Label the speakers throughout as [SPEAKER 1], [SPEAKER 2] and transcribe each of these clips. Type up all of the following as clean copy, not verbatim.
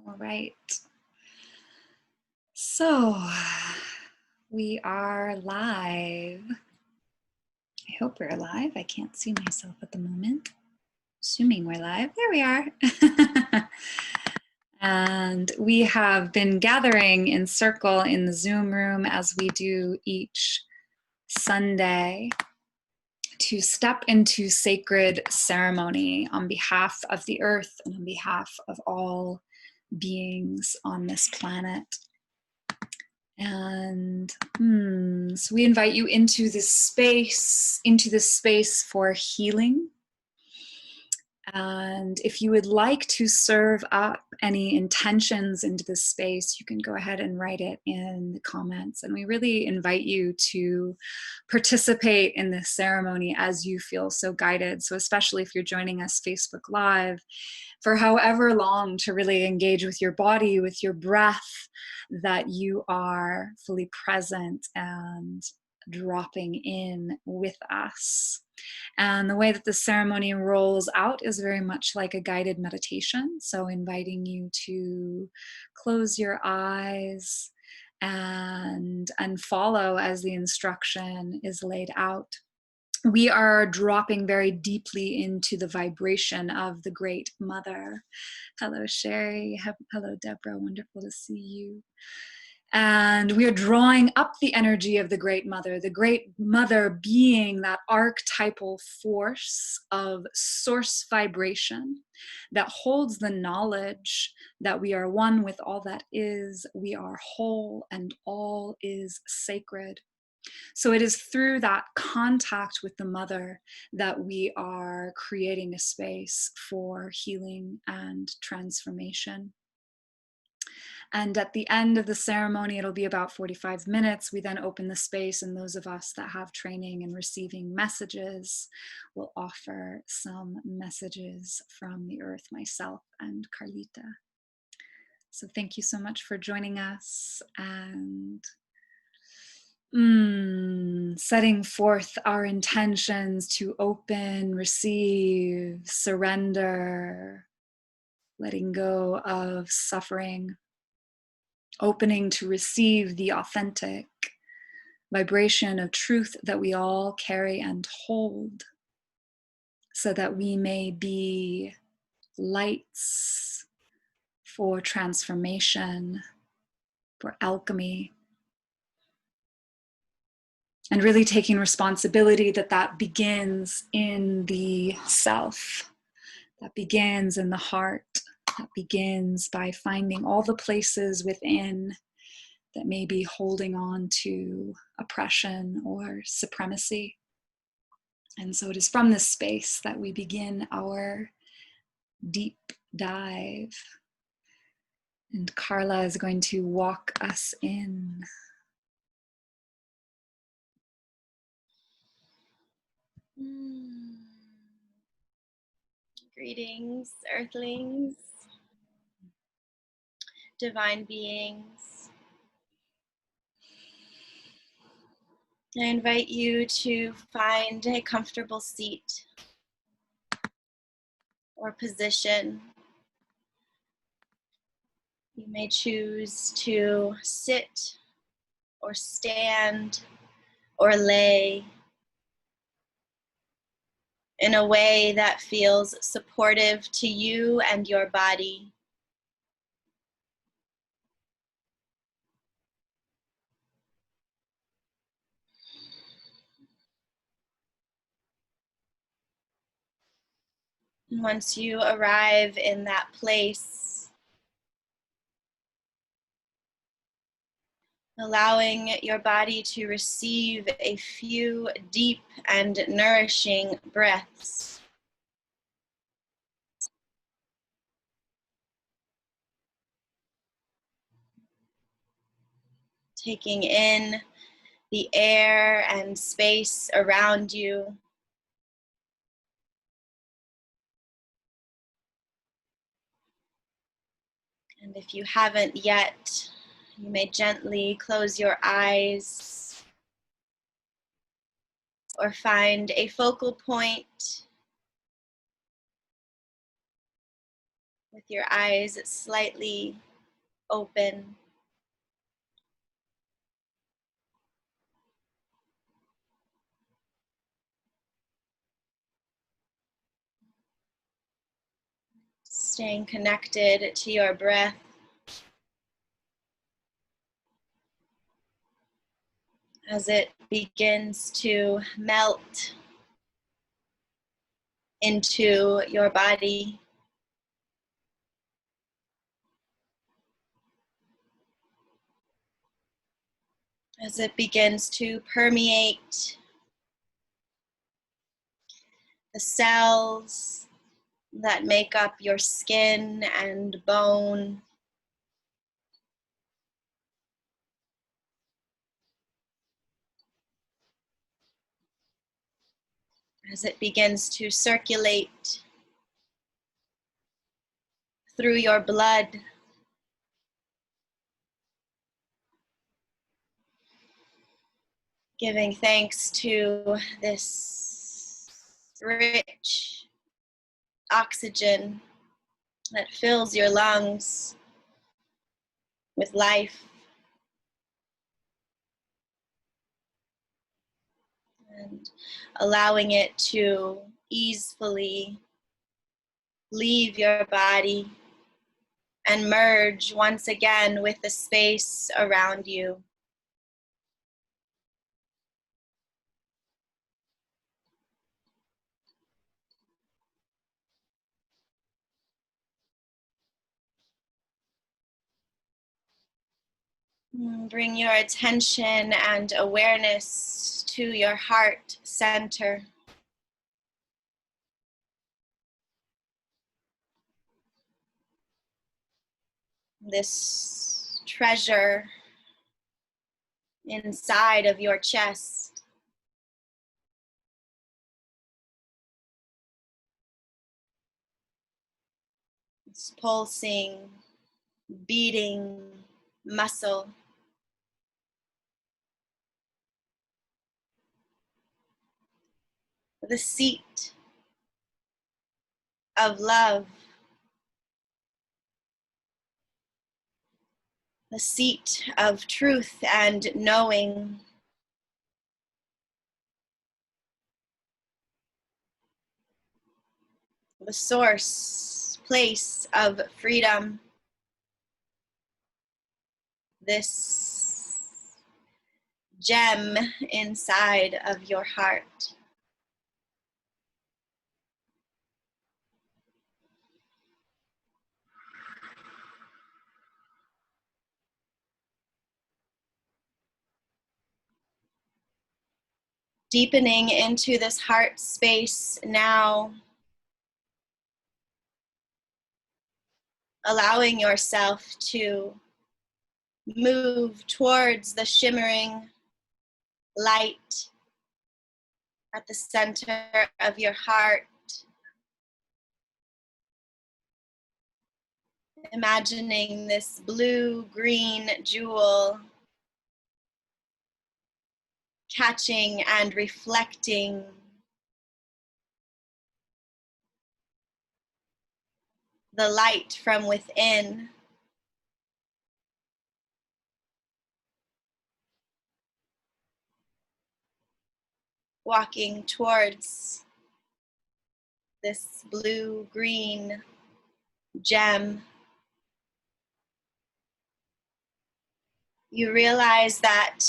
[SPEAKER 1] All right. So we are live. I hope we're live. I can't see myself at the moment. Assuming we're live. There we are. And we have been gathering in circle in the Zoom room as we do each Sunday to step into sacred ceremony on behalf of the earth and on behalf of all beings on this planet. And so we invite you into this space for healing. And if you would like to serve up any intentions into this space, you can go ahead and write it in the comments. And we really invite you to participate in this ceremony as you feel so guided. So especially if you're joining us Facebook Live, for however long, to really engage with your body, with your breath, that you are fully present and dropping in with us. And the way that the ceremony rolls out is very much like a guided meditation. So inviting you to close your eyes and follow as the instruction is laid out. We are dropping very deeply into the vibration of the Great Mother. Hello, Sherry. Hello, Deborah. Wonderful to see you. And we are drawing up the energy of the Great Mother being that archetypal force of source vibration that holds the knowledge that we are one with all that is, we are whole, and all is sacred. So it is through that contact with the mother that we are creating a space for healing and transformation. And at the end of the ceremony, it'll be about 45 minutes. We then open the space, and those of us that have training and receiving messages will offer some messages from the earth, myself and Carlita. So thank you so much for joining us and setting forth our intentions to open, receive, surrender, letting go of suffering, opening to receive the authentic vibration of truth that we all carry and hold, so that we may be lights for transformation, for alchemy. And really taking responsibility that begins in the self, that begins in the heart, that begins by finding all the places within that may be holding on to oppression or supremacy. And so it is from this space that we begin our deep dive. And Karla is going to walk us in.
[SPEAKER 2] Greetings, earthlings, divine beings. I invite you to find a comfortable seat or position. You may choose to sit or stand or lay in a way that feels supportive to you and your body. Once you arrive in that place, allowing your body to receive a few deep and nourishing breaths. Taking in the air and space around you. And if you haven't yet, you may gently close your eyes or find a focal point with your eyes slightly open. Staying connected to your breath. As it begins to melt into your body. As it begins to permeate the cells that make up your skin and bone. As it begins to circulate through your blood. Giving thanks to this rich oxygen that fills your lungs with life. And allowing it to easily leave your body and merge once again with the space around you. Bring your attention and awareness to your heart center. This treasure inside of your chest. This pulsing, beating muscle. The seat of love. The seat of truth and knowing. The source, place of freedom. This gem inside of your heart. Deepening into this heart space now. Allowing yourself to move towards the shimmering light at the center of your heart. Imagining this blue-green jewel catching and reflecting the light from within. Walking towards this blue-green gem. You realize that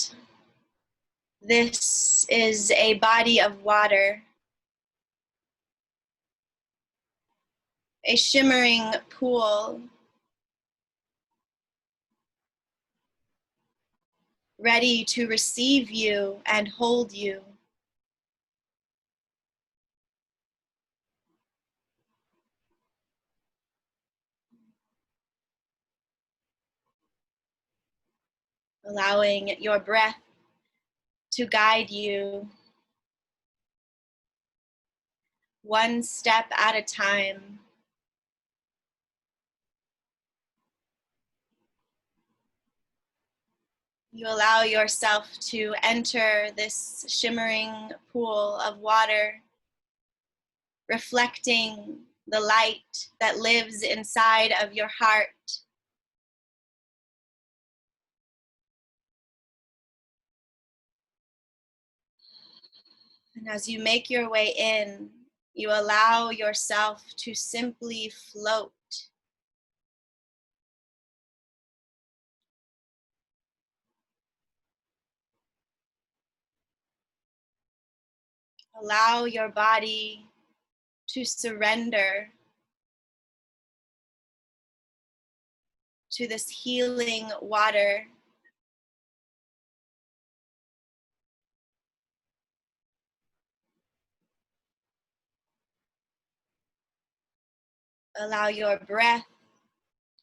[SPEAKER 2] this is a body of water, a shimmering pool, ready to receive you and hold you. Allowing your breath to guide you one step at a time. You allow yourself to enter this shimmering pool of water, reflecting the light that lives inside of your heart. And as you make your way in, you allow yourself to simply float. Allow your body to surrender to this healing water. Allow your breath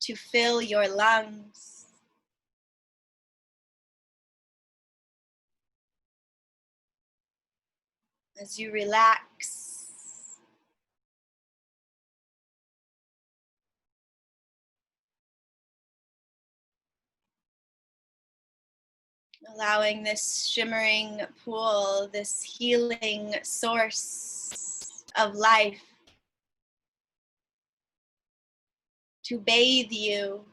[SPEAKER 2] to fill your lungs. As you relax, allowing this shimmering pool, this healing source of life, to bathe you,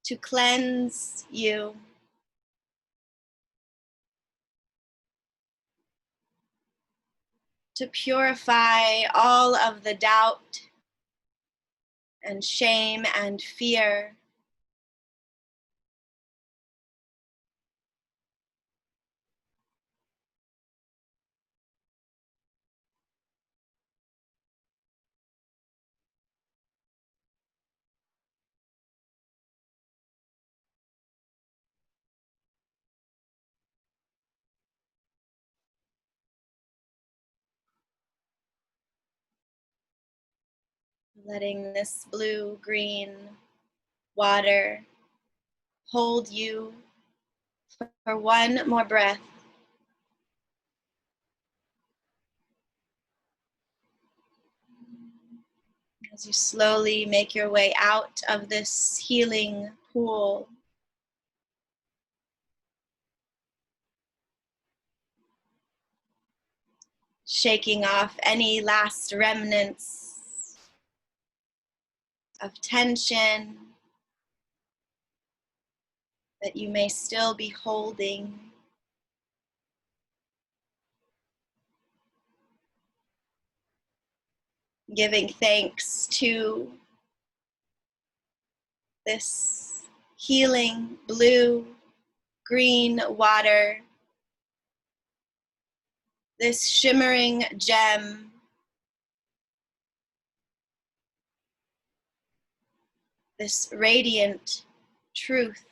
[SPEAKER 2] to cleanse you, to purify all of the doubt and shame and fear. Letting this blue-green water hold you for one more breath. As you slowly make your way out of this healing pool, shaking off any last remnants of tension that you may still be holding. Giving thanks to this healing blue-green water, this shimmering gem, this radiant truth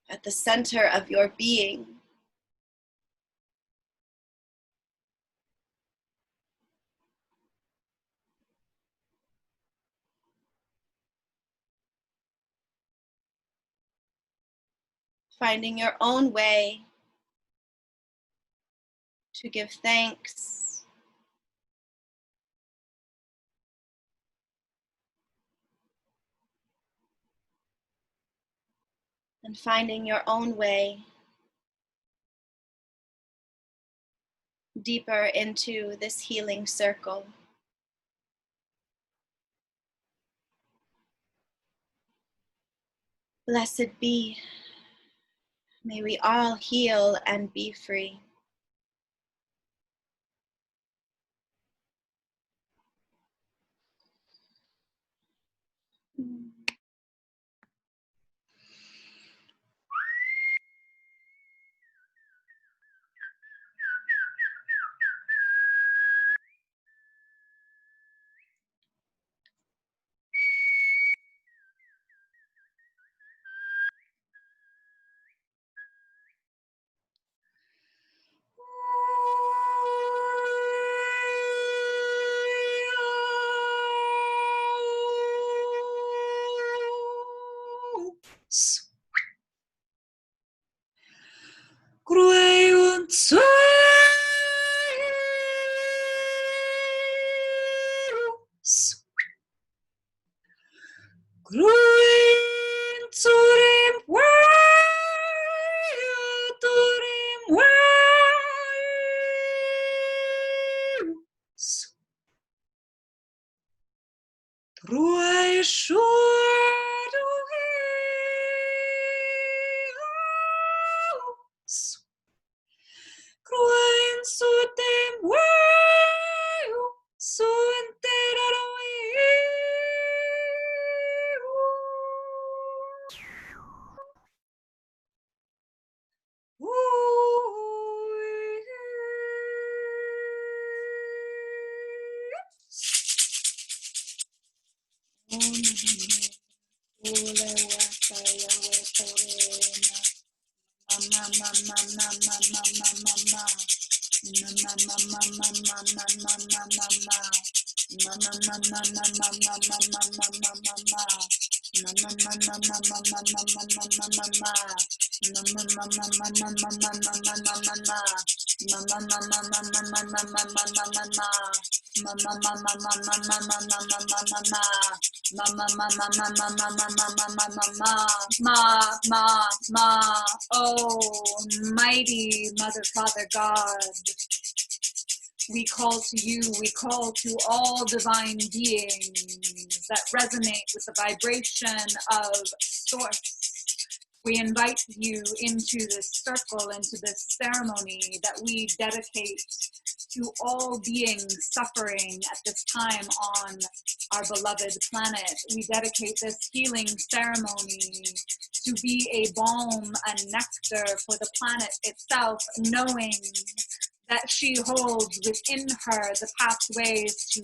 [SPEAKER 2] at the center of your being. Finding your own way to give thanks, and finding your own way deeper into this healing circle. Blessed be. May we all heal and be free.
[SPEAKER 1] Growing to the world. Oh, mighty Mother, Father, God, we call to you, we call to all divine beings that resonate with the vibration of Source. We invite you into this circle, into this ceremony that we dedicate to all beings suffering at this time on our beloved planet. We dedicate this healing ceremony to be a balm and nectar for the planet itself, knowing that she holds within her the pathways to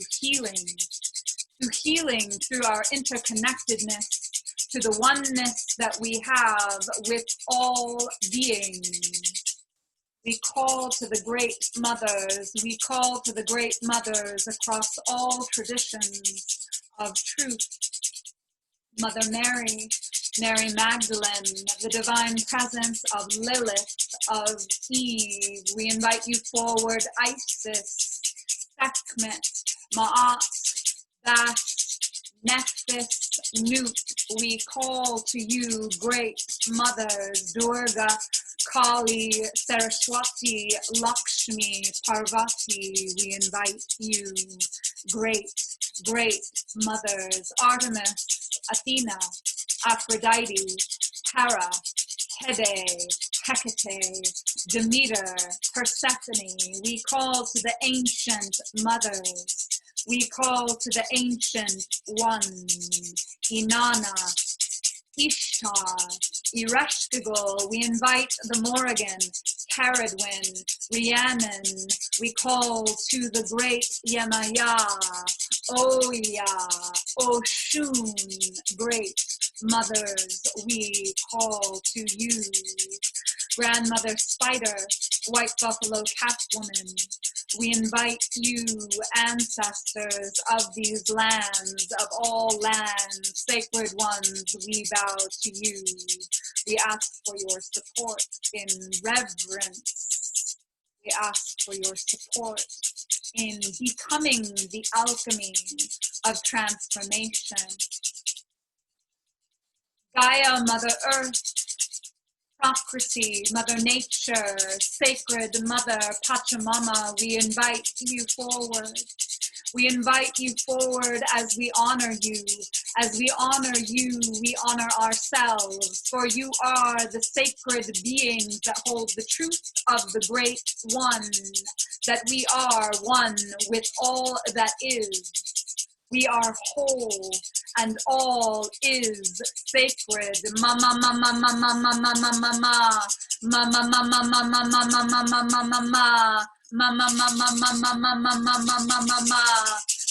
[SPEAKER 1] healing through our interconnectedness, to the oneness that we have with all beings. We call to the great mothers, we call to the great mothers across all traditions of truth. Mother Mary, Mary Magdalene, the divine presence of Lilith, of Eve. We invite you forward, Isis, Sekhmet, Ma'at, Bast, Nephthys, Nut. We call to you, great mothers, Durga, Kali, Saraswati, Lakshmi, Parvati. We invite you, great, great mothers, Artemis, Athena, Aphrodite, Hera, Hebe, Hecate, Demeter, Persephone. We call to the ancient mothers. We call to the ancient one, Inanna, Ishtar, Ereshkigal. We invite the Morrigan, Caradwin, Rhiannon. We call to the great Yemaya, Oya, Oshun, great mothers. We call to you, Grandmother Spider, White Buffalo Catwoman. We invite you, ancestors of these lands, of all lands, sacred ones, we bow to you. We ask for your support in reverence. We ask for your support in becoming the alchemy of transformation. Gaia, Mother Earth, Prakriti, Mother Nature, Sacred Mother, Pachamama, we invite you forward. We invite you forward as we honor you. As we honor you, we honor ourselves, for you are the sacred beings that hold the truth of the great one, that we are one with all that is. We are whole, and all is sacred. Mama, mama, mama, mama, mama, mama, mama, mama, mama, mama, mama, mama, mama. Mama, mama, mama, mama, mama, mama, mama,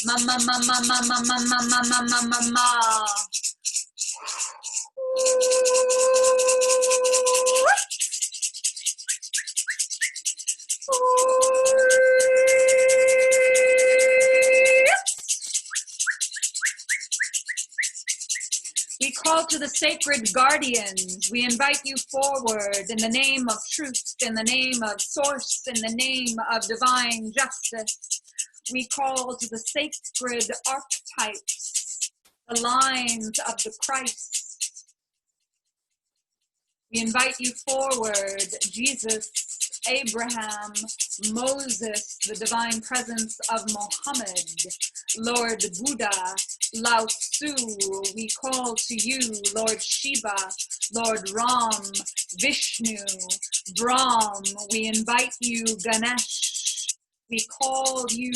[SPEAKER 1] mama, mama, mama, mama, mama, mama. We call to the sacred guardians. We invite you forward in the name of truth, in the name of source, in the name of divine justice. We call to the sacred archetypes, the lines of the Christ. We invite you forward, Jesus, Abraham, Moses, the divine presence of Mohammed, Lord Buddha, Lao Tzu. We call to you, Lord Shiva, Lord Ram, Vishnu, Brahm. We invite you, Ganesh. We call you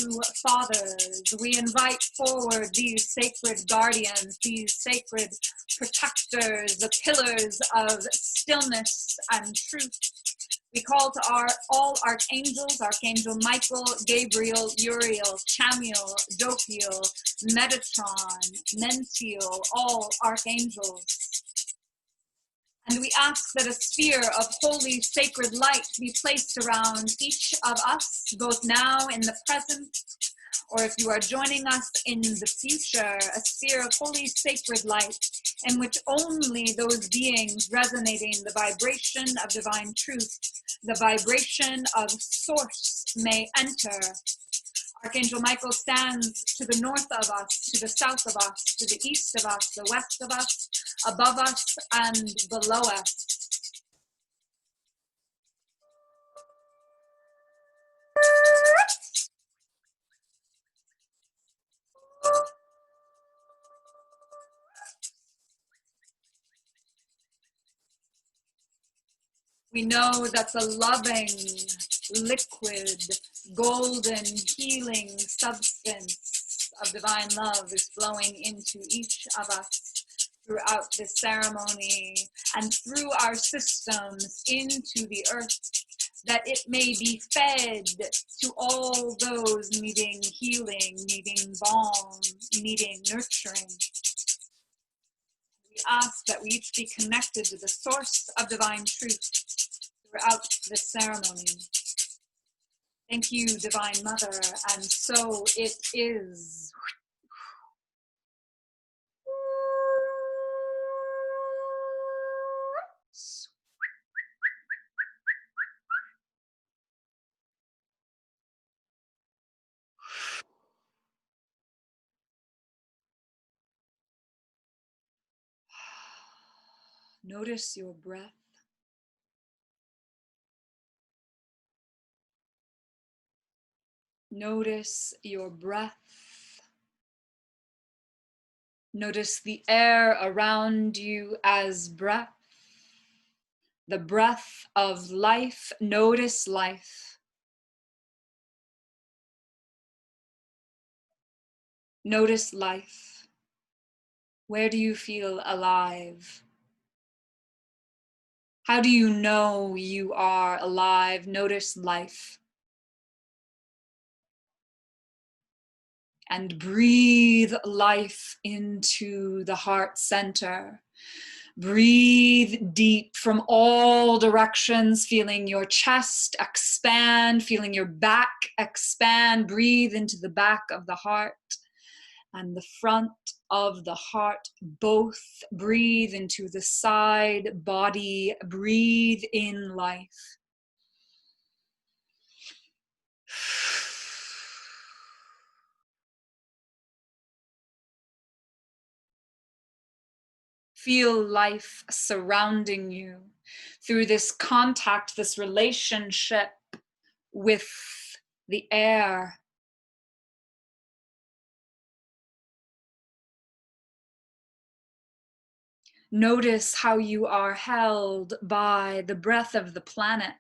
[SPEAKER 1] fathers. We invite forward these sacred guardians, these sacred protectors, the pillars of stillness and truth. We call to all archangels, Archangel Michael, Gabriel, Uriel, Chamiel, Jophiel, Metatron, Mentiel, all archangels. And we ask that a sphere of holy sacred light be placed around each of us, both now in the present, or if you are joining us in the future, a sphere of holy sacred light in which only those beings resonating the vibration of divine truth, the vibration of source, may enter. Archangel Michael stands to the north of us, to the south of us, to the east of us, the west of us, above us, and below us. We know that the loving, liquid, golden, healing substance of divine love is flowing into each of us throughout this ceremony and through our systems into the earth, that it may be fed to all those needing healing, needing balm, needing nurturing. We ask that we each be connected to the source of divine truth throughout this ceremony. Thank you, Divine Mother, and so it is. Notice your breath. Notice your breath. Notice the air around you as breath. The breath of life. Notice life. Notice life. Where do you feel alive? How do you know you are alive? Notice life. And breathe life into the heart center. Breathe deep from all directions, feeling your chest expand, feeling your back expand. Breathe into the back of the heart and the front of the heart. Both breathe into the side body. Breathe in life. Feel life surrounding you through this contact, this relationship with the air. Notice how you are held by the breath of the planet.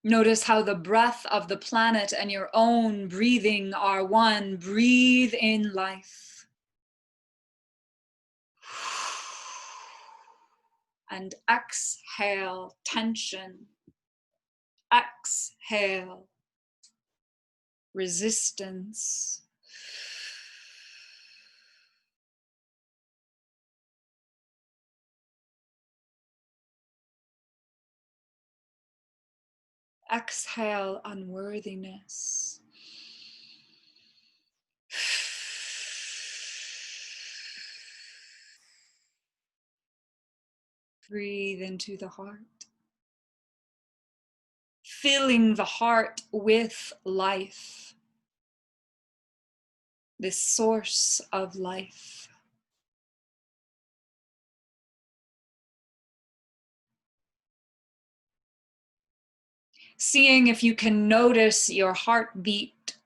[SPEAKER 1] Notice how the breath of the planet and your own breathing are one. Breathe in life. And exhale tension. Exhale resistance. Exhale unworthiness. Breathe into the heart. Filling the heart with life. This source of life. Seeing if you can notice your heartbeat.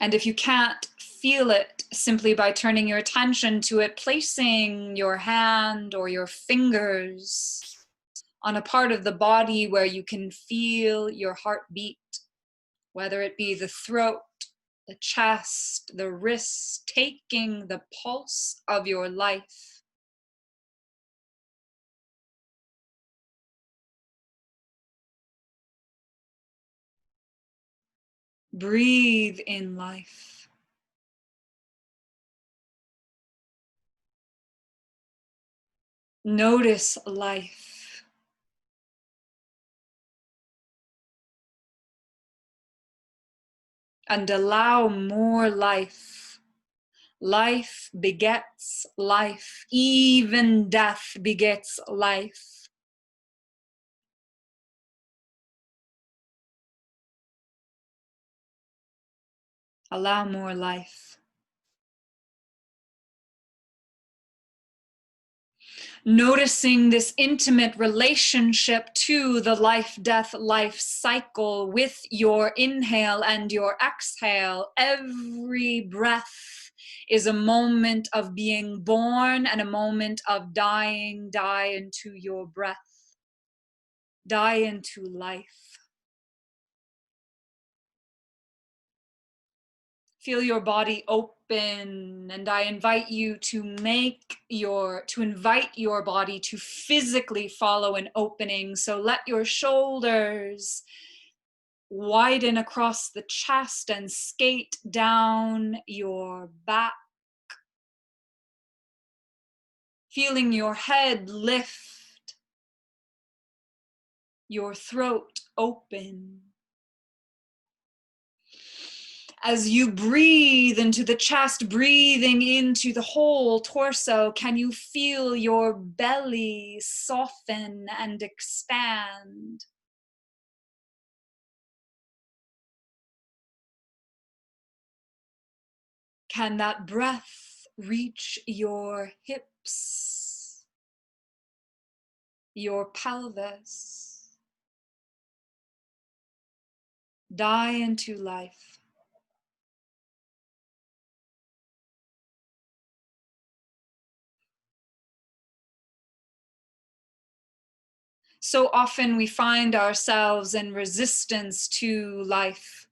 [SPEAKER 1] And if you can't feel it, simply by turning your attention to it, placing your hand or your fingers on a part of the body where you can feel your heartbeat, whether it be the throat, the chest, the wrists, taking the pulse of your life. Breathe in life. Notice life. And allow more life. Life begets life. Even death begets life. Allow more life. Noticing this intimate relationship to the life cycle with your inhale and your exhale. Every breath is a moment of being born and a moment of dying. Die into your breath. Die into life. Feel your body open, and I invite you to invite your body to physically follow an opening. So let your shoulders widen across the chest and skate down your back. Feeling your head lift, your throat open. As you breathe into the chest, breathing into the whole torso, can you feel your belly soften and expand? Can that breath reach your hips, your pelvis? Die into life. So often we find ourselves in resistance to life.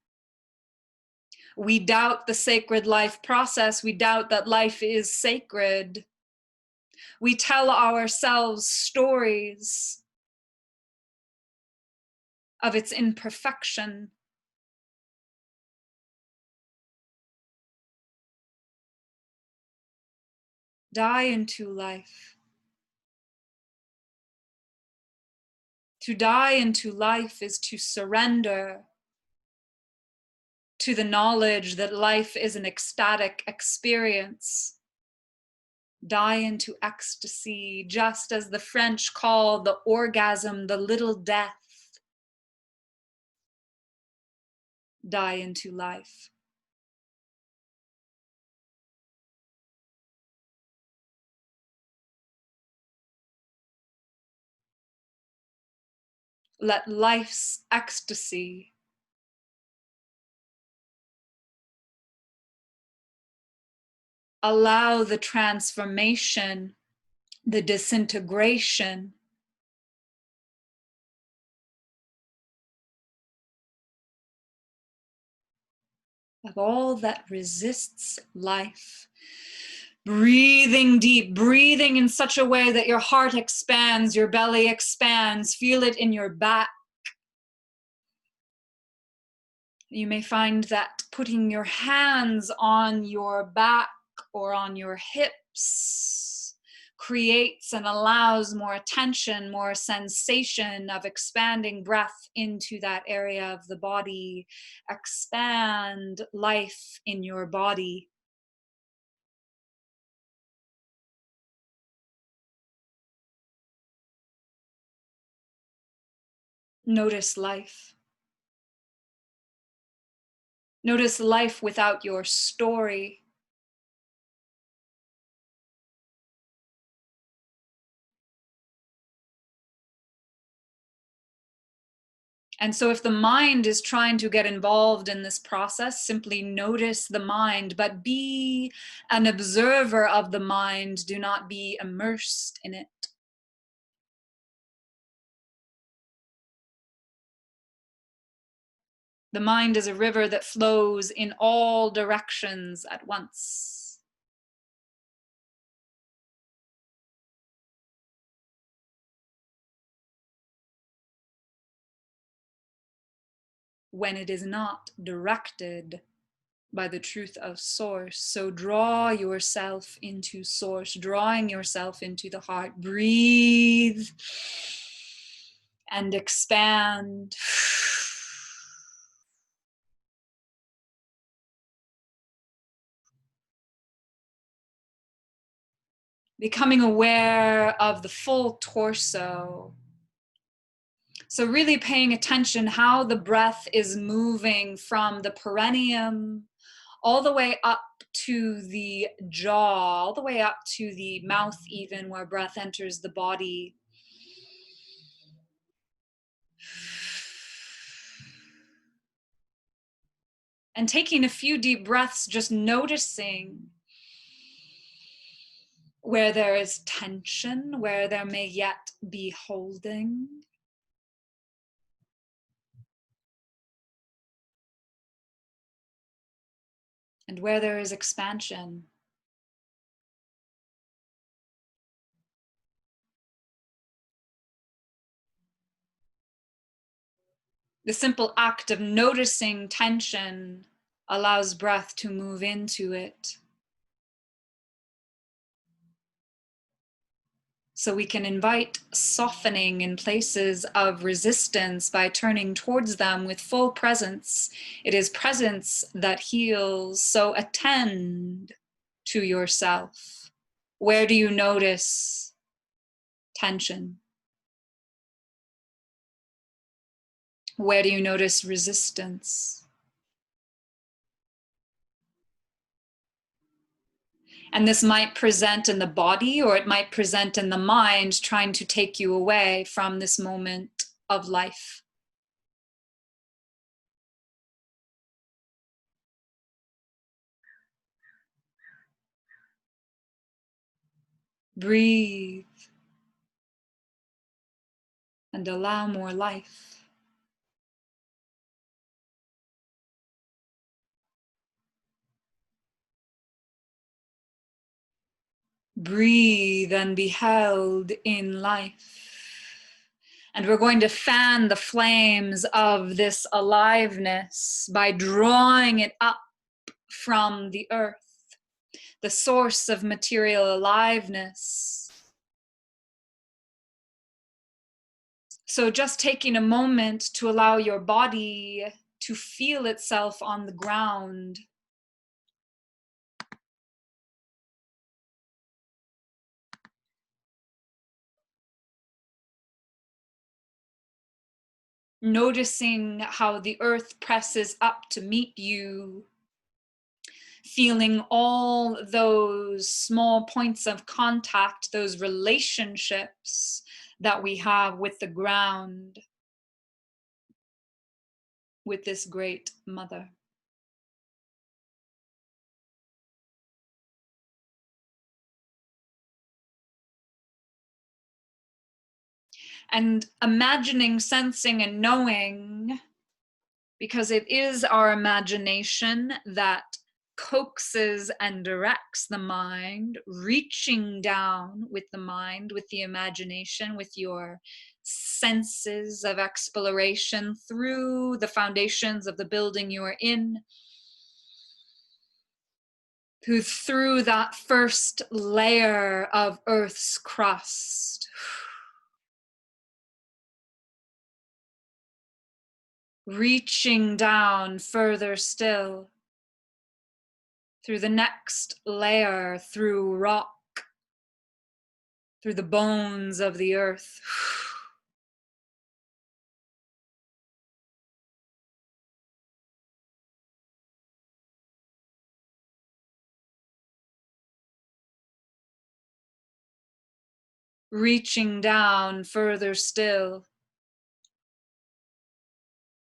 [SPEAKER 1] We doubt the sacred life process. We doubt that life is sacred. We tell ourselves stories of its imperfection. Die into life. To die into life is to surrender to the knowledge that life is an ecstatic experience. Die into ecstasy, just as the French call the orgasm the little death. Die into life. Let life's ecstasy allow the transformation, the disintegration of all that resists life. Breathing deep, breathing in such a way that your heart expands, your belly expands. Feel it in your back. You may find that putting your hands on your back or on your hips creates and allows more attention, more sensation of expanding breath into that area of the body. Expand life in your body. Notice life. Notice life without your story. And so if the mind is trying to get involved in this process, simply notice the mind, but be an observer of the mind. Do not be immersed in it. The mind is a river that flows in all directions at once. when it is not directed by the truth of source. So draw yourself into source, drawing yourself into the heart. Breathe and expand. Becoming aware of the full torso. So really paying attention how the breath is moving from the perineum all the way up to the jaw, all the way up to the mouth even, where breath enters the body. And taking a few deep breaths, just noticing where there is tension, where there may yet be holding. And where there is expansion. The simple act of noticing tension allows breath to move into it. So we can invite softening in places of resistance by turning towards them with full presence. It is presence that heals, so attend to yourself. Where do you notice tension? Where do you notice resistance? And this might present in the body or it might present in the mind, trying to take you away from this moment of life. Breathe and allow more life. Breathe and be held in life. And we're going to fan the flames of this aliveness by drawing it up from the earth, the source of material aliveness. So just taking a moment to allow your body to feel itself on the ground. Noticing how the earth presses up to meet you. Feeling all those small points of contact, those relationships that we have with the ground, with this great mother. And imagining, sensing, and knowing, because it is our imagination that coaxes and directs the mind, reaching down with the mind, with the imagination, with your senses of exploration through the foundations of the building you are in, through that first layer of Earth's crust. Reaching down further still, through the next layer, through rock, through the bones of the earth. Reaching down further still,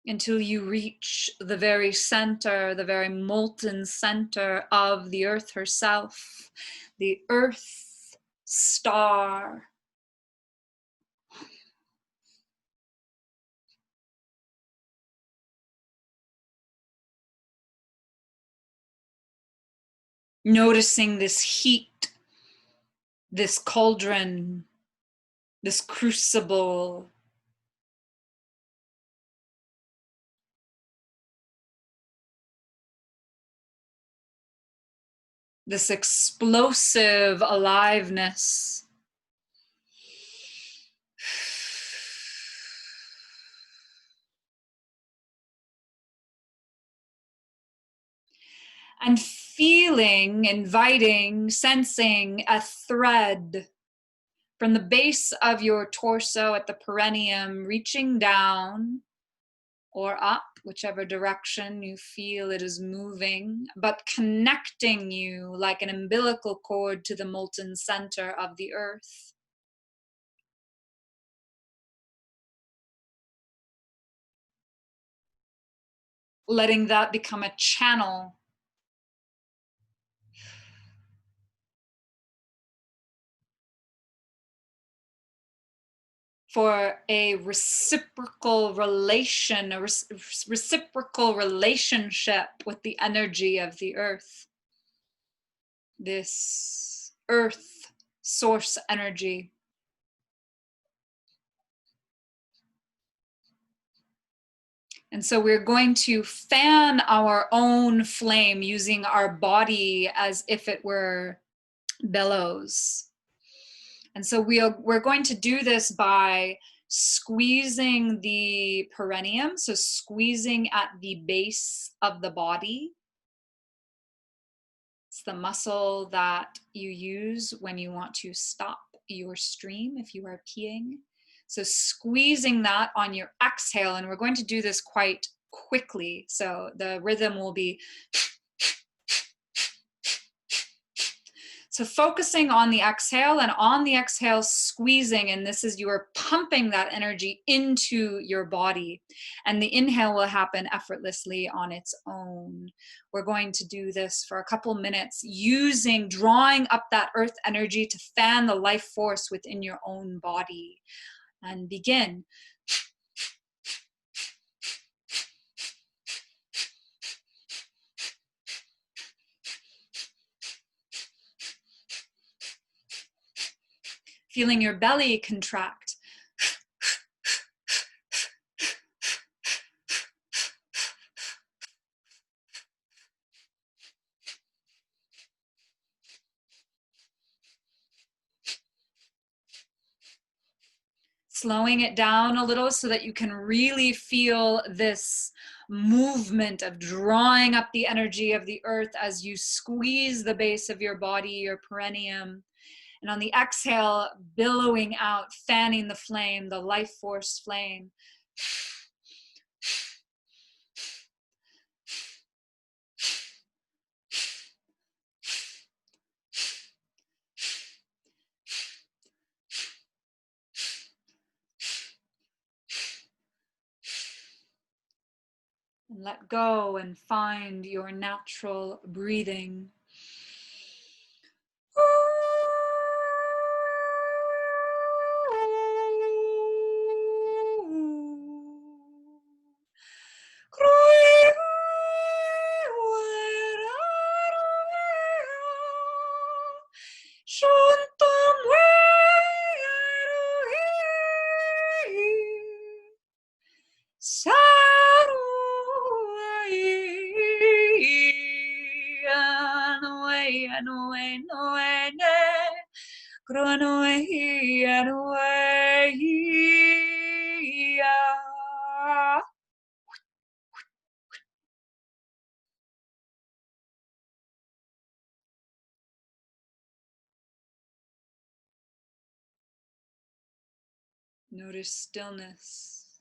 [SPEAKER 1] until you reach the very center, the very molten center of the earth herself, the earth star. Noticing this heat, this cauldron, this crucible, this explosive aliveness. And feeling, inviting, sensing a thread from the base of your torso at the perineum, reaching down or up, whichever direction you feel it is moving, but connecting you like an umbilical cord to the molten center of the earth. Letting that become a channel for a reciprocal relation, a reciprocal relationship with the energy of the earth. This earth source energy. And so we're going to fan our own flame using our body as if it were bellows. And so we're going to do this by squeezing the perineum, so squeezing at the base of the body. It's the muscle that you use when you want to stop your stream if you are peeing. So squeezing that on your exhale, and we're going to do this quite quickly. So the rhythm will be so focusing on the exhale, and on the exhale squeezing, and this is you're pumping that energy into your body, and the inhale will happen effortlessly on its own. We're going to do this for a couple minutes, drawing up that earth energy to fan the life force within your own body. And begin. Feeling your belly contract. Slowing it down a little so that you can really feel this movement of drawing up the energy of the earth as you squeeze the base of your body, your perineum. And on the exhale, billowing out, fanning the flame, the life force flame. And let go and find your natural breathing. Notice stillness.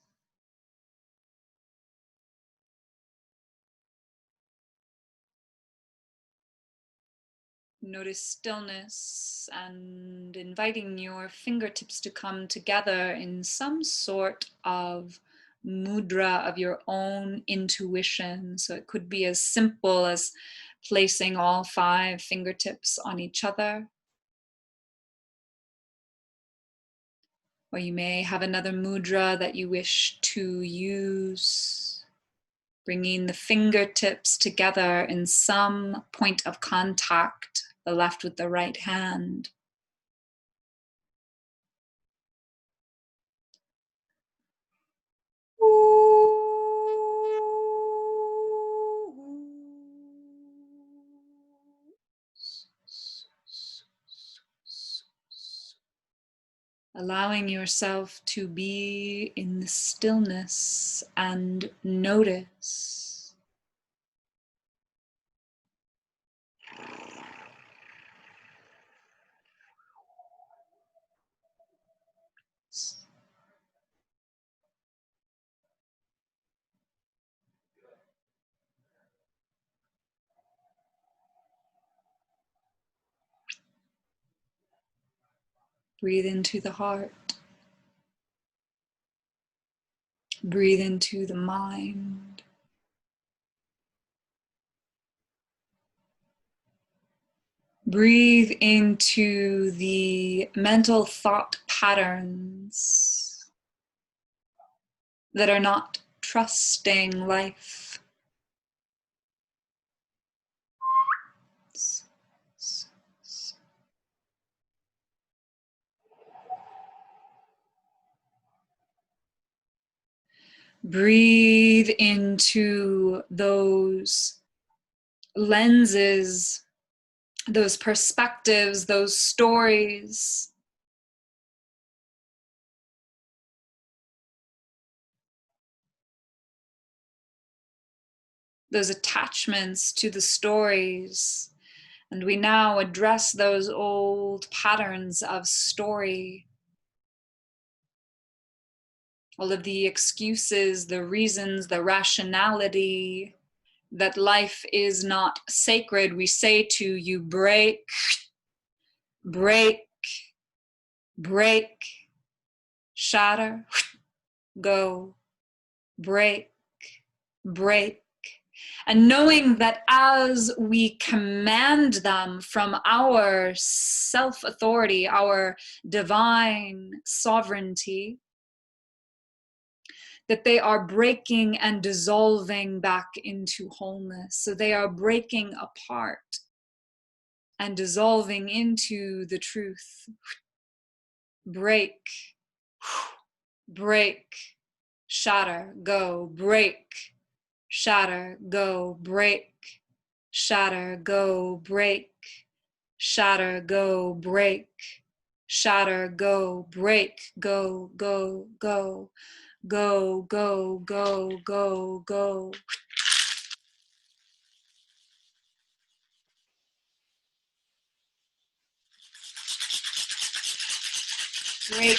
[SPEAKER 1] Notice stillness and inviting your fingertips to come together in some sort of mudra of your own intuition. So it could be as simple as placing all 5 fingertips on each other. Or you may have another mudra that you wish to use, bringing the fingertips together in some point of contact, the left with the right hand. allowing yourself to be in the stillness and notice. Breathe into the heart. Breathe into the mind. Breathe into the mental thought patterns that are not trusting life. Breathe into those lenses, those perspectives, those stories. Those attachments to the stories. And we now address those old patterns of story. All of the excuses, the reasons, the rationality that life is not sacred. We say to you, break, break, break, shatter, go, break, break. And knowing that as we command them from our self-authority, our divine sovereignty, that they are breaking and dissolving back into wholeness. So they are breaking apart and dissolving into the truth. Break, break, shatter, go, break, shatter, go, break, shatter, go, break, shatter, go, break, shatter, go, break, go, go, go, go, go, go, go, go. Break.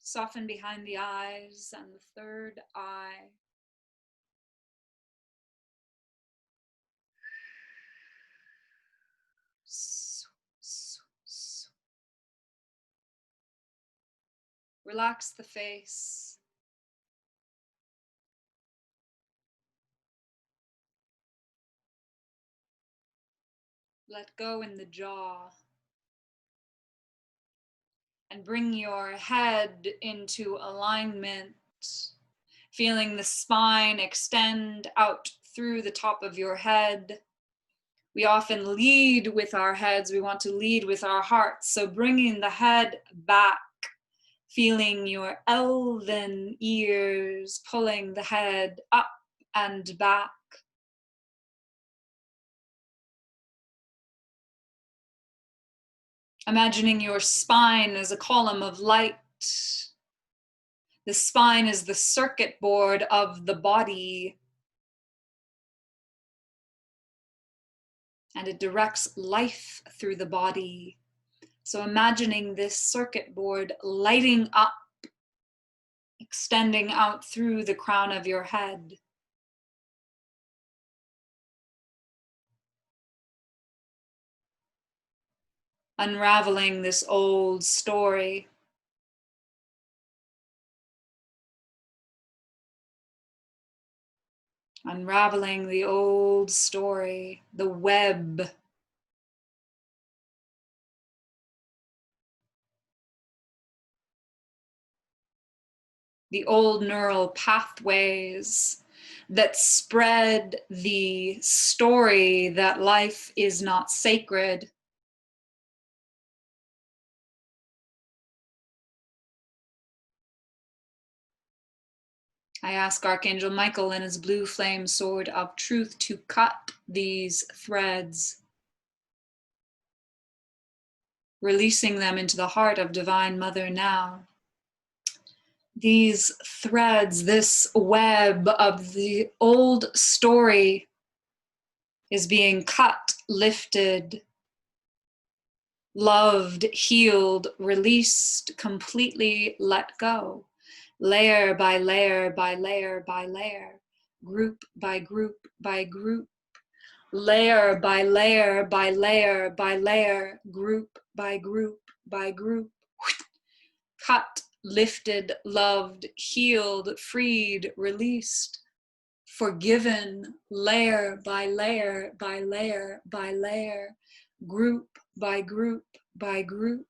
[SPEAKER 1] Soften behind the eyes and the third eye. Relax the face. Let go in the jaw. And bring your head into alignment, feeling the spine extend out through the top of your head. We often lead with our heads. We want to lead with our hearts. So bringing the head back, feeling your elven ears, pulling the head up and back. Imagining your spine as a column of light. The spine is the circuit board of the body, and it directs life through the body. So imagining this circuit board lighting up, extending out through the crown of your head. Unraveling this old story. Unraveling the old story, the web the old neural pathways that spread the story that life is not sacred. I ask Archangel Michael and his blue flame sword of truth to cut these threads, releasing them into the heart of Divine Mother now. These threads, this web of the old story is being cut, lifted, loved, healed, released, completely let go, layer by layer by layer by layer, group by group by group, layer by layer by layer by layer, group by group by group, cut, lifted, loved, healed, freed, released, forgiven, layer by layer by layer by layer, group by group by group,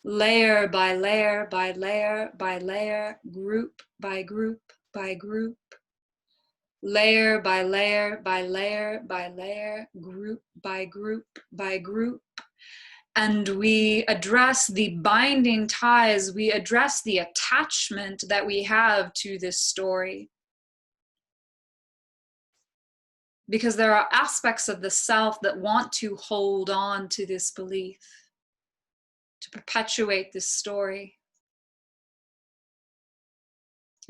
[SPEAKER 1] layer by layer by layer by layer, group by group by group, layer by layer by layer by layer, group by group by group. And we address the binding ties, we address the attachment that we have to this story. Because there are aspects of the self that want to hold on to this belief, to perpetuate this story.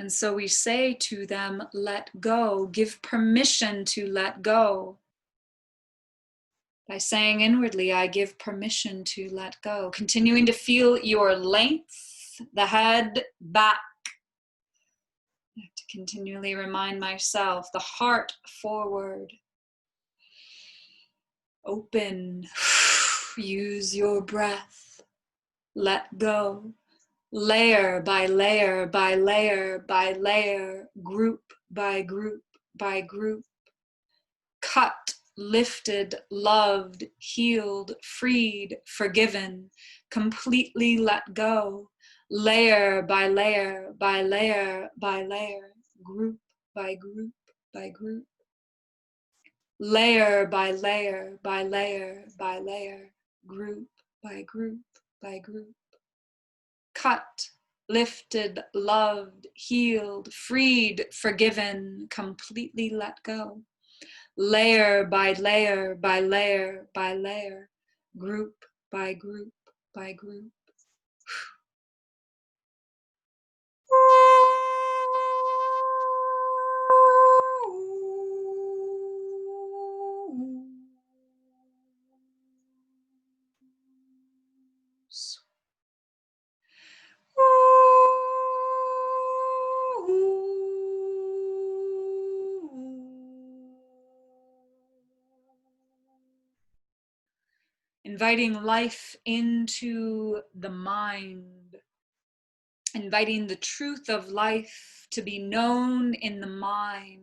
[SPEAKER 1] And so we say to them, let go, give permission to let go. By saying inwardly, I give permission to let go. Continuing to feel your length, the head back. I have to continually remind myself, the heart forward. Open, use your breath, let go. Layer by layer by layer by layer, group by group by group. Cut, lifted, loved, healed, freed, forgiven, completely let go, layer by layer by layer by layer, group by group by group, layer by layer by layer by layer, group by group by group. Cut, lifted, loved, healed, freed, forgiven, completely let go. Layer by layer by layer by layer, group by group by group. Inviting life into the mind, inviting the truth of life to be known in the mind.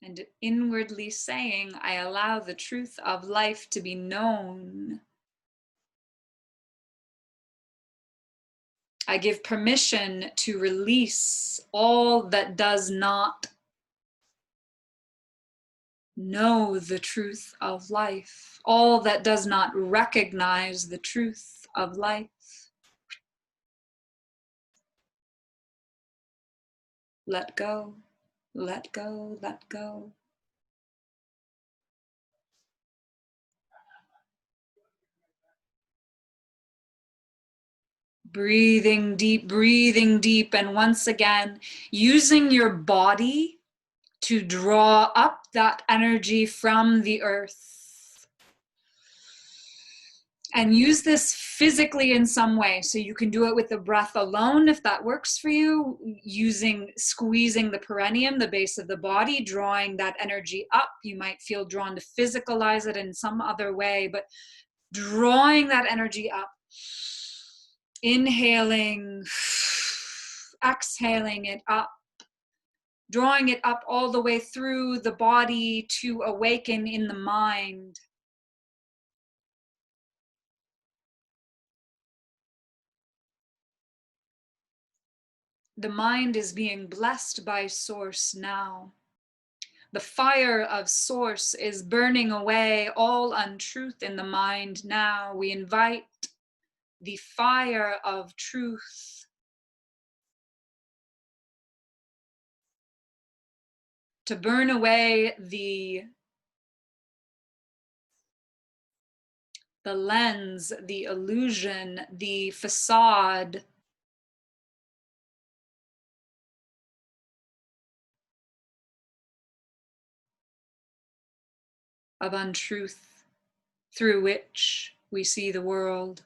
[SPEAKER 1] And inwardly saying, I allow the truth of life to be known. I give permission to release all that does not know the truth of life, all that does not recognize the truth of life. Let go, let go, let go. Breathing deep, and once again, using your body to draw up that energy from the earth. And use this physically in some way. So you can do it with the breath alone if that works for you, squeezing the perineum, the base of the body, drawing that energy up. You might feel drawn to physicalize it in some other way, but drawing that energy up, inhaling, exhaling it up, drawing it up all the way through the body to awaken in the mind. The mind is being blessed by Source now. The fire of Source is burning away all untruth in the mind now. We invite the fire of truth to burn away the lens, the illusion, the facade of untruth through which we see the world.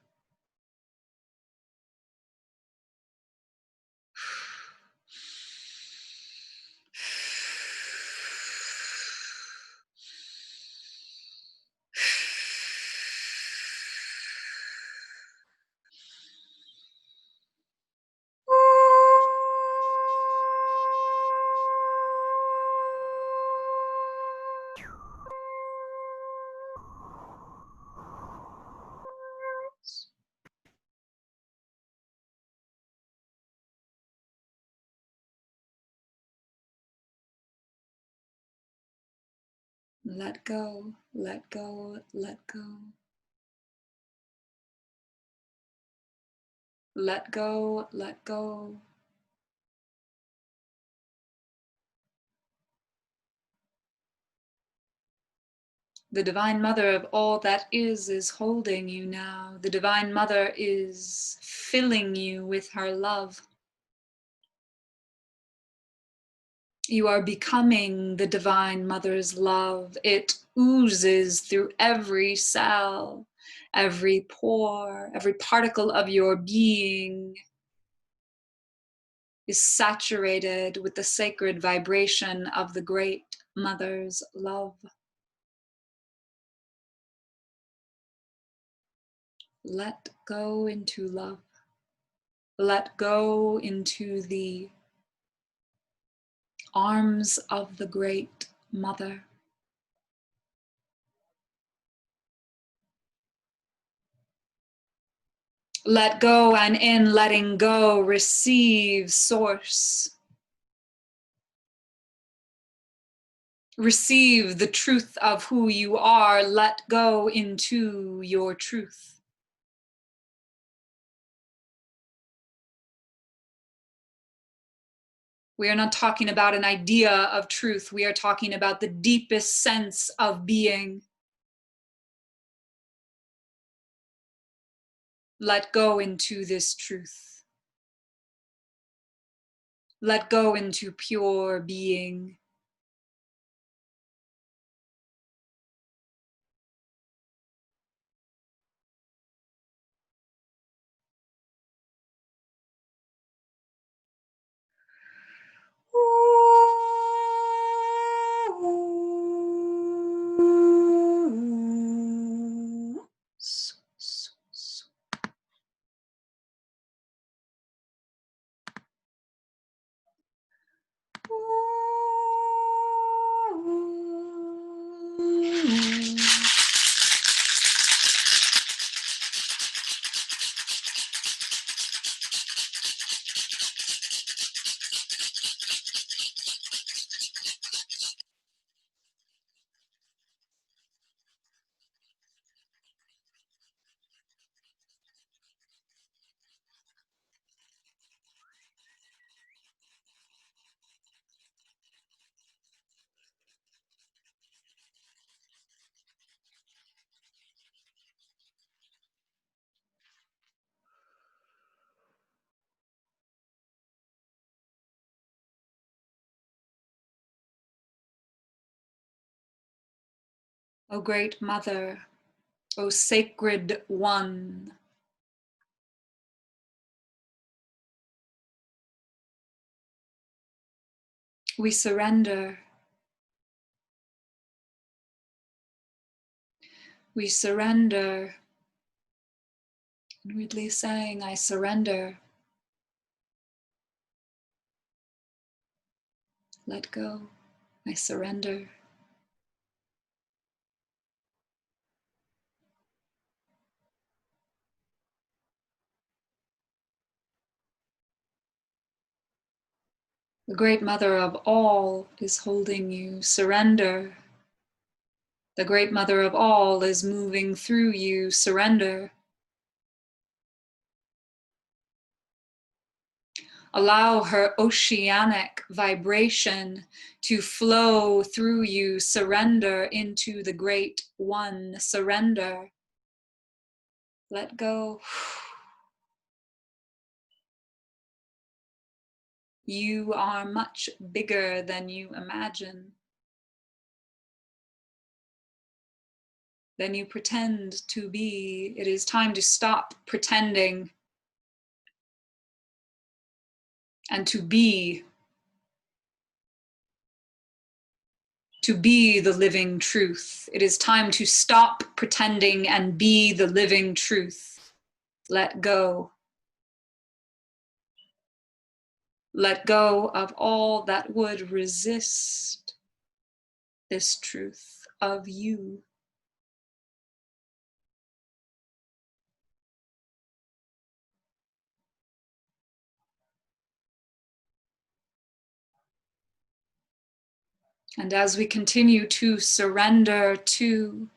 [SPEAKER 1] Let go, let go, let go. Let go, let go. The Divine Mother of all that is holding you now. The Divine Mother is filling you with her love. You are becoming the Divine Mother's love. It oozes through every cell, every pore, every particle of your being is saturated with the sacred vibration of the Great Mother's love. Let go into love. Let go into the arms of the Great Mother. Let go, and in letting go, receive Source. Receive the truth of who you are. Let go into your truth. We are not talking about an idea of truth. We are talking about the deepest sense of being. Let go into this truth. Let go into pure being. O Great Mother, O Sacred One, we surrender. We surrender. Inwardly saying, I surrender. Let go. I surrender. The great mother of all is holding you. Surrender. The great mother of all is moving through you. Surrender. Allow her oceanic vibration to flow through you. Surrender into the great one. Surrender. Let go. You are much bigger than you imagine, than you pretend to be. It is time to stop pretending and to be the living truth. It is time to stop pretending and be the living truth. Let go. Let go of all that would resist this truth of you. And as we continue to surrender to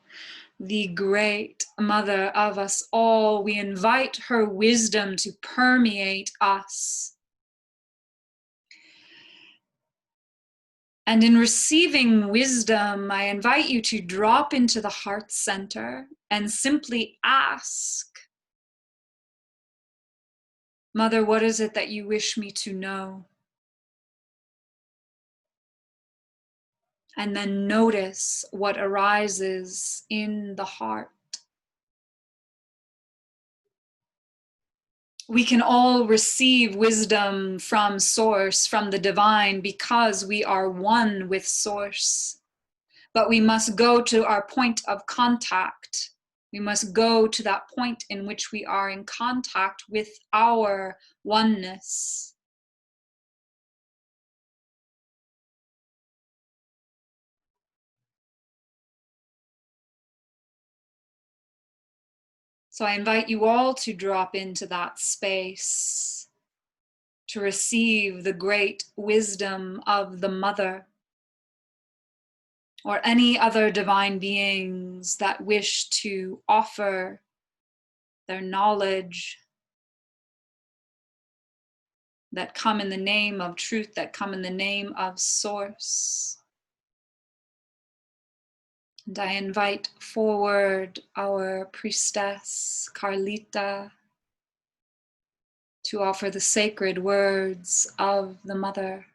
[SPEAKER 1] the great mother of us all, we invite her wisdom to permeate us. And in receiving wisdom, I invite you to drop into the heart center and simply ask, Mother, what is it that you wish me to know? And then notice what arises in the heart. We can all receive wisdom from Source, from the divine, because we are one with Source. But we must go to our point of contact. We must go to that point in which we are in contact with our oneness. So I invite you all to drop into that space, to receive the great wisdom of the Mother, or any other divine beings that wish to offer their knowledge, that come in the name of truth, that come in the name of Source. And I invite forward our priestess, Carlita, to offer the sacred words of the Mother.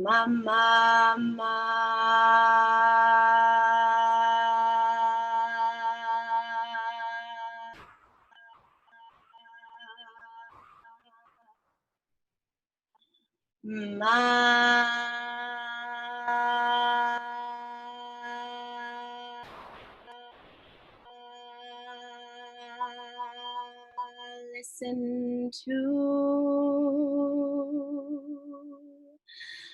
[SPEAKER 2] Mama. Listen to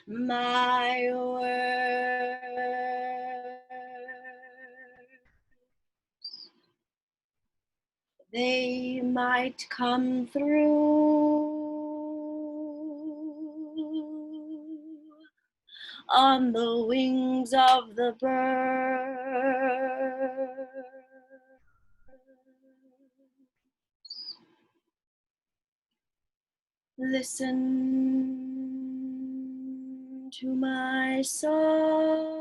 [SPEAKER 2] my words. They might come through on the wings of the bird. Listen to my song.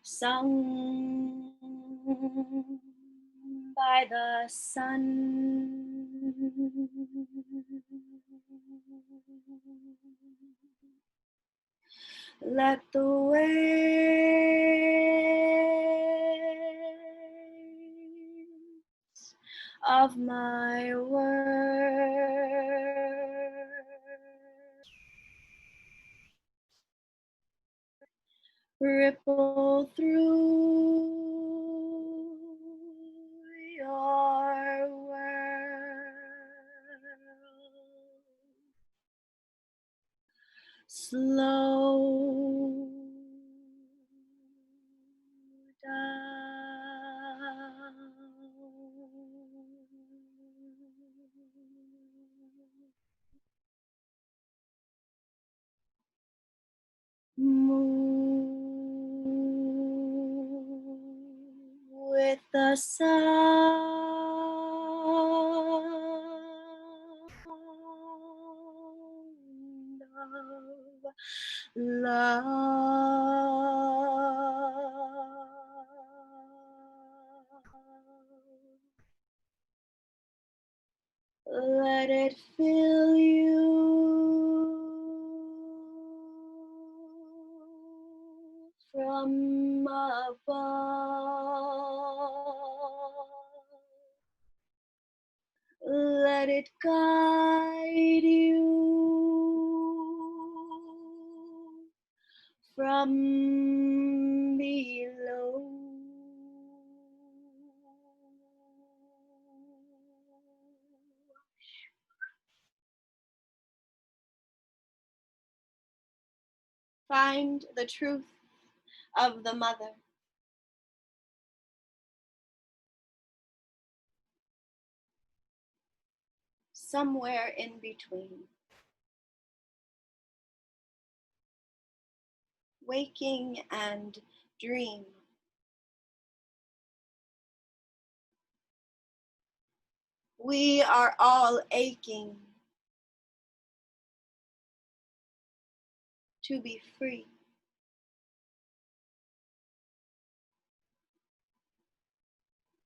[SPEAKER 2] Sung by the sun. Let the waves of my words ripple through your world. Slow down. Move with the sound of love. Let it fill you from above. Let it guide you from below. Find the truth of the mother. Somewhere in between. Waking and dream. We are all aching to be free.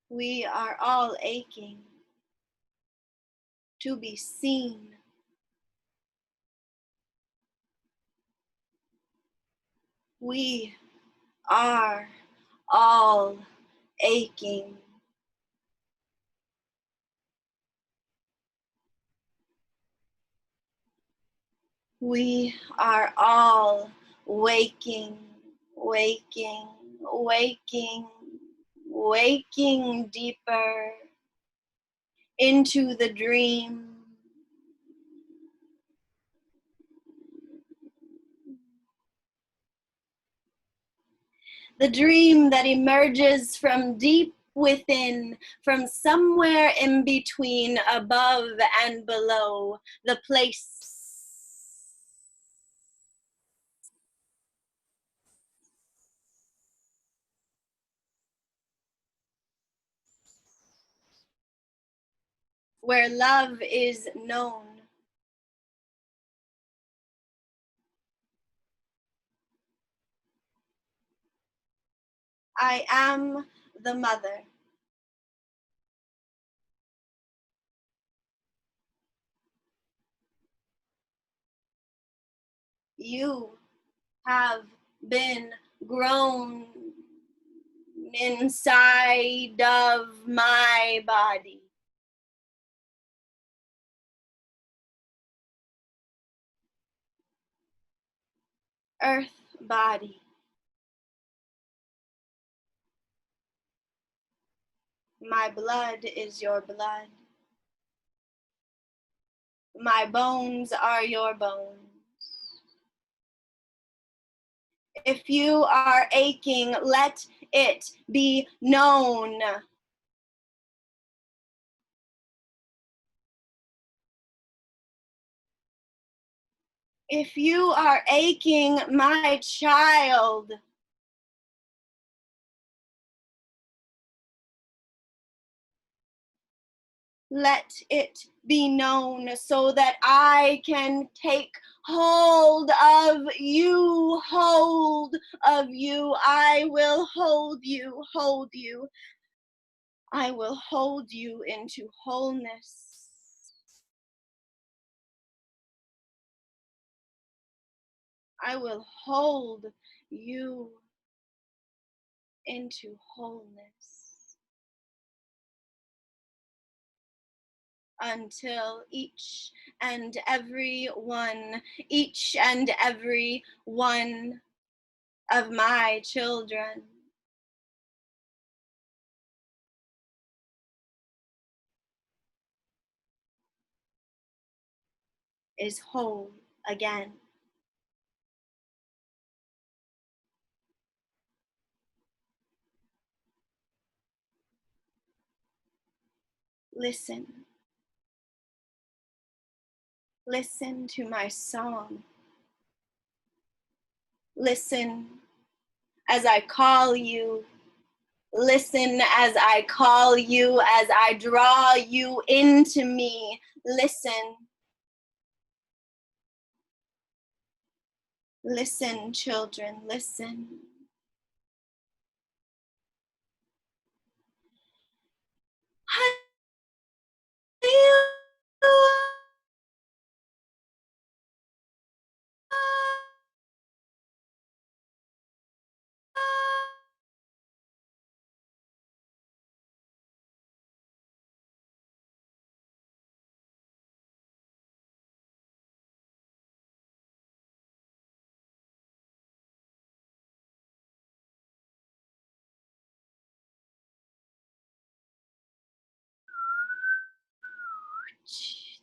[SPEAKER 2] We are all aching to be seen. We are all aching. We are all waking, waking, waking, waking deeper into the dream. The dream that emerges from deep within, from somewhere in between, above and below, the place where love is known. I am the mother. You have been grown inside of my body. Earth body. My blood is your blood. My bones are your bones. If you are aching, let it be known. If you are aching, my child, let it be known so that I can take hold of you, hold of you. I will hold you, hold you. I will hold you into wholeness. I will hold you into wholeness until each and every one of my children is whole again. Listen. Listen to my song. Listen as I call you. Listen as I call you, as I draw you into me. Listen. Listen, children, listen.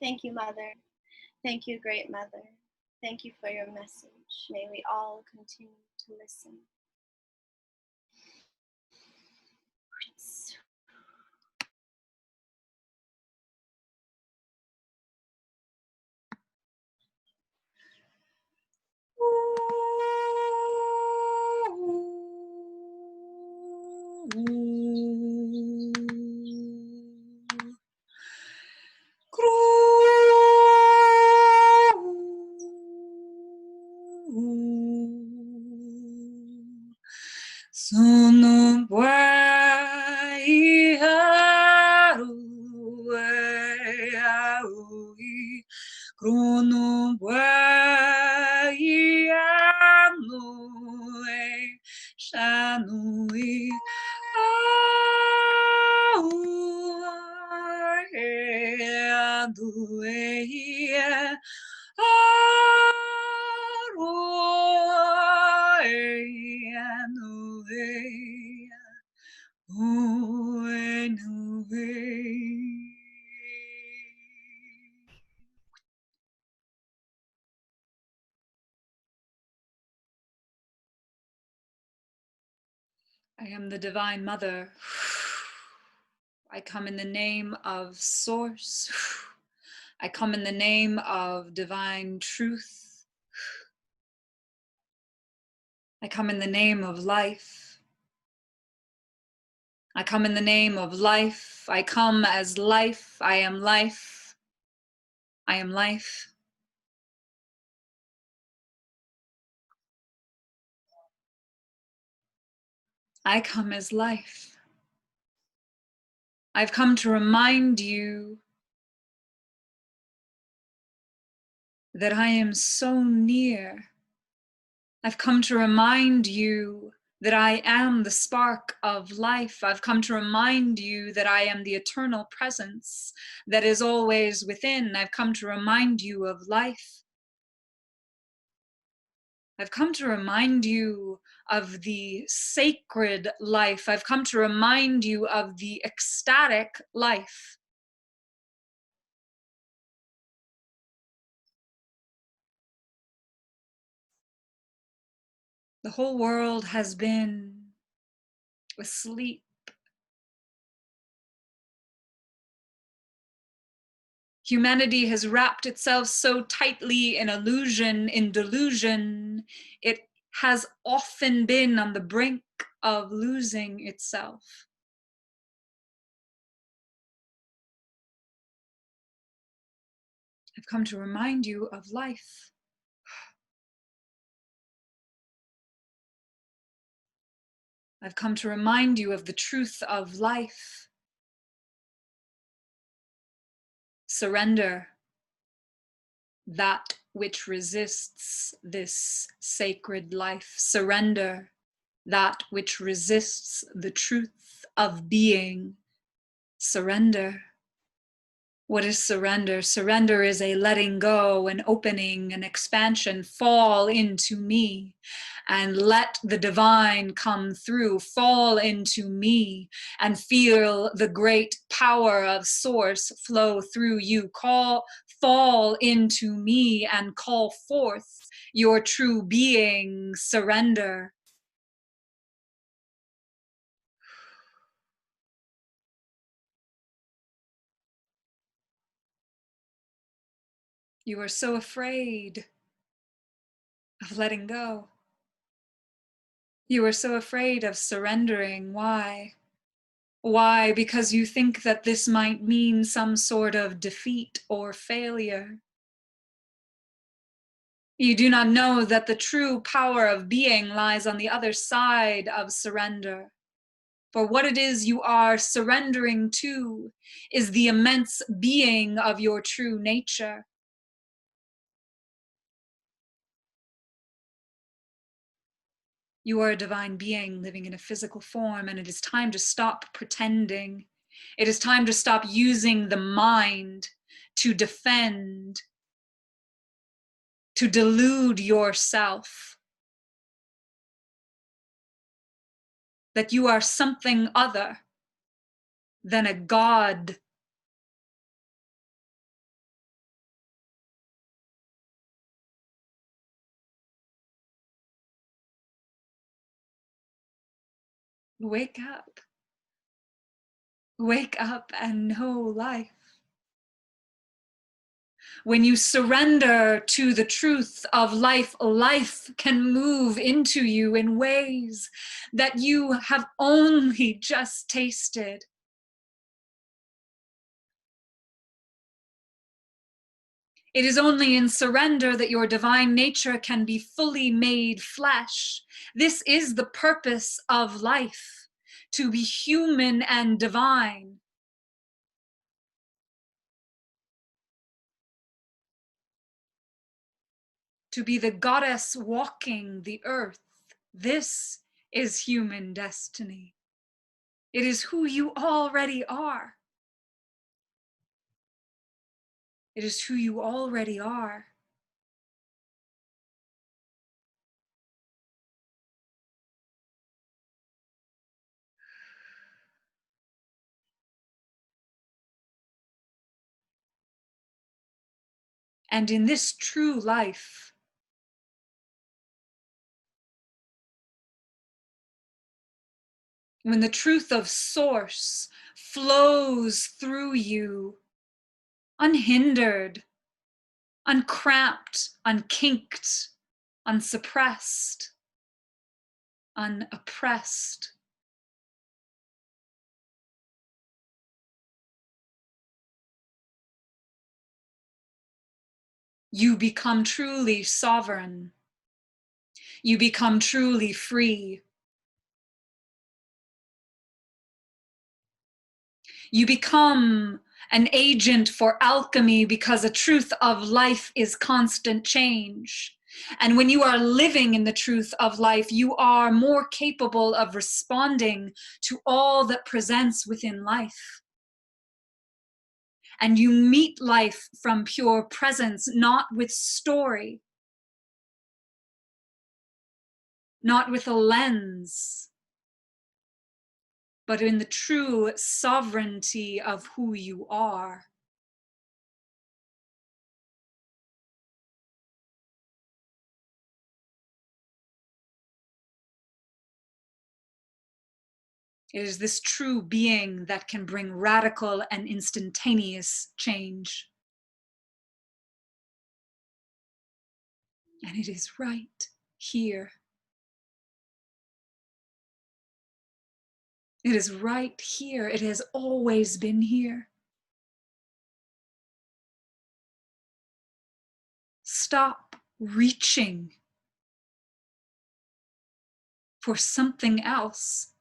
[SPEAKER 2] Thank you, Mother. Thank you, Great Mother. Thank you for your message. May we all continue to listen.
[SPEAKER 1] Sono buai haru aui krono buai anu shanui au adu I am the Divine Mother. I come in the name of Source. I come in the name of divine truth. I come in the name of life. I come in the name of life. I come as life. I am life. I am life. I come as life. I've come to remind you that I am so near. I've come to remind you that I am the spark of life. I've come to remind you that I am the eternal presence that is always within. I've come to remind you of life. I've come to remind you of the sacred life. I've come to remind you of the ecstatic life. The whole world has been asleep. Humanity has wrapped itself so tightly in illusion, in delusion, it has often been on the brink of losing itself. I've come to remind you of life. I've come to remind you of the truth of life. Surrender that which resists this sacred life. Surrender that which resists the truth of being. Surrender. What is surrender? Surrender is a letting go, an opening, an expansion. Fall into me and let the divine come through. Fall into me and feel the great power of source flow through you. Fall into me and call forth your true being. Surrender. You are so afraid of letting go. You are so afraid of surrendering. Why? Why? Because you think that this might mean some sort of defeat or failure. You do not know that the true power of being lies on the other side of surrender. For what it is you are surrendering to is the immense being of your true nature. You are a divine being living in a physical form, and it is time to stop pretending. It is time to stop using the mind to defend, to delude yourself that you are something other than a god. Wake up. Wake up and know life. When you surrender to the truth of life, life can move into you in ways that you have only just tasted. It is only in surrender that your divine nature can be fully made flesh. This is the purpose of life, to be human and divine. To be the goddess walking the earth. This is human destiny. It is who you already are. It is who you already are. And in this true life, when the truth of source flows through you, unhindered, uncramped, unkinked, unsuppressed, unoppressed, you become truly sovereign. You become truly free. You become an agent for alchemy because the truth of life is constant change. And when you are living in the truth of life, you are more capable of responding to all that presents within life. And you meet life from pure presence, not with story. not with a lens, but in the true sovereignty of who you are. It is this true being that can bring radical and instantaneous change. And it is right here. It is right here. It has always been here. Stop reaching for something else.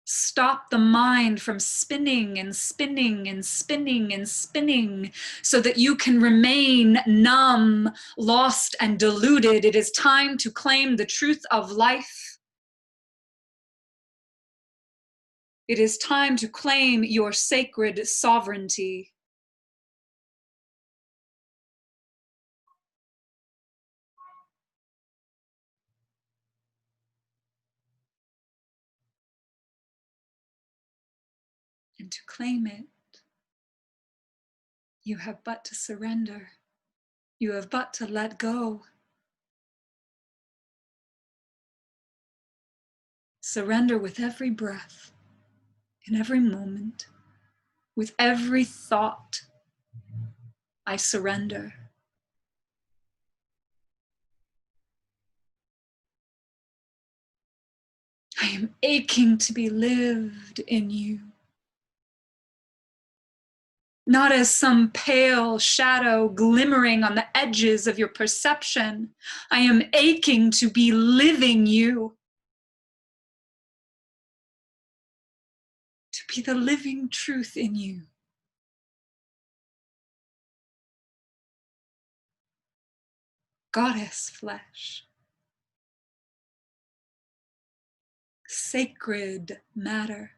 [SPEAKER 1] Stop the mind from spinning and spinning and spinning and spinning so that you can remain numb, lost, and deluded. It is time to claim the truth of life. It is time to claim your sacred sovereignty. And to claim it, you have but to surrender. You have but to let go. Surrender with every breath, in every moment, with every thought. I surrender. I am aching to be lived in you. Not as some pale shadow glimmering on the edges of your perception. I am aching to be living you. To be the living truth in you. Goddess flesh. Sacred matter.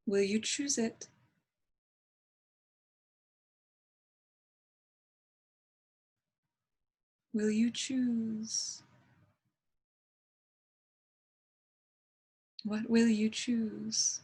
[SPEAKER 1] Will you choose it? Will you choose? What will you choose?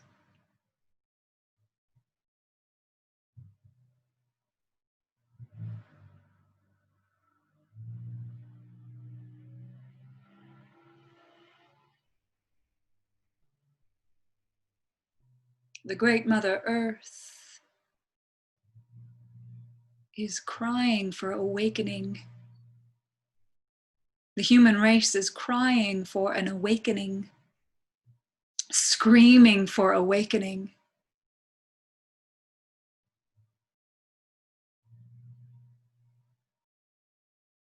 [SPEAKER 1] The great Mother Earth is crying for awakening. The human race is crying for an awakening, screaming for awakening.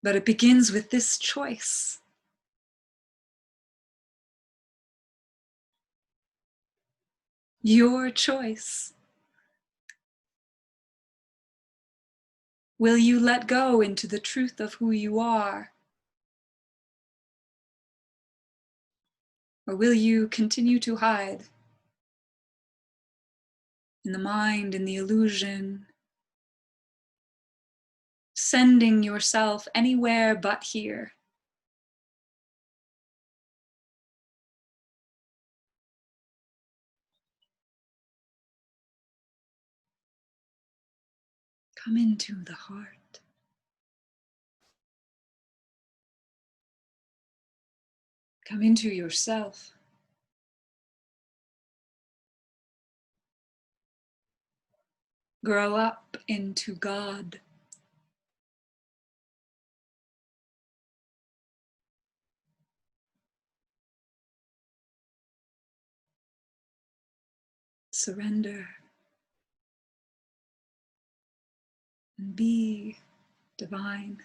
[SPEAKER 1] But it begins with this choice. Your choice. Will you let go into the truth of who you are? Or will you continue to hide in the mind, in the illusion, sending yourself anywhere but here? Come into the heart. Come into yourself. Grow up into God. Surrender and be divine.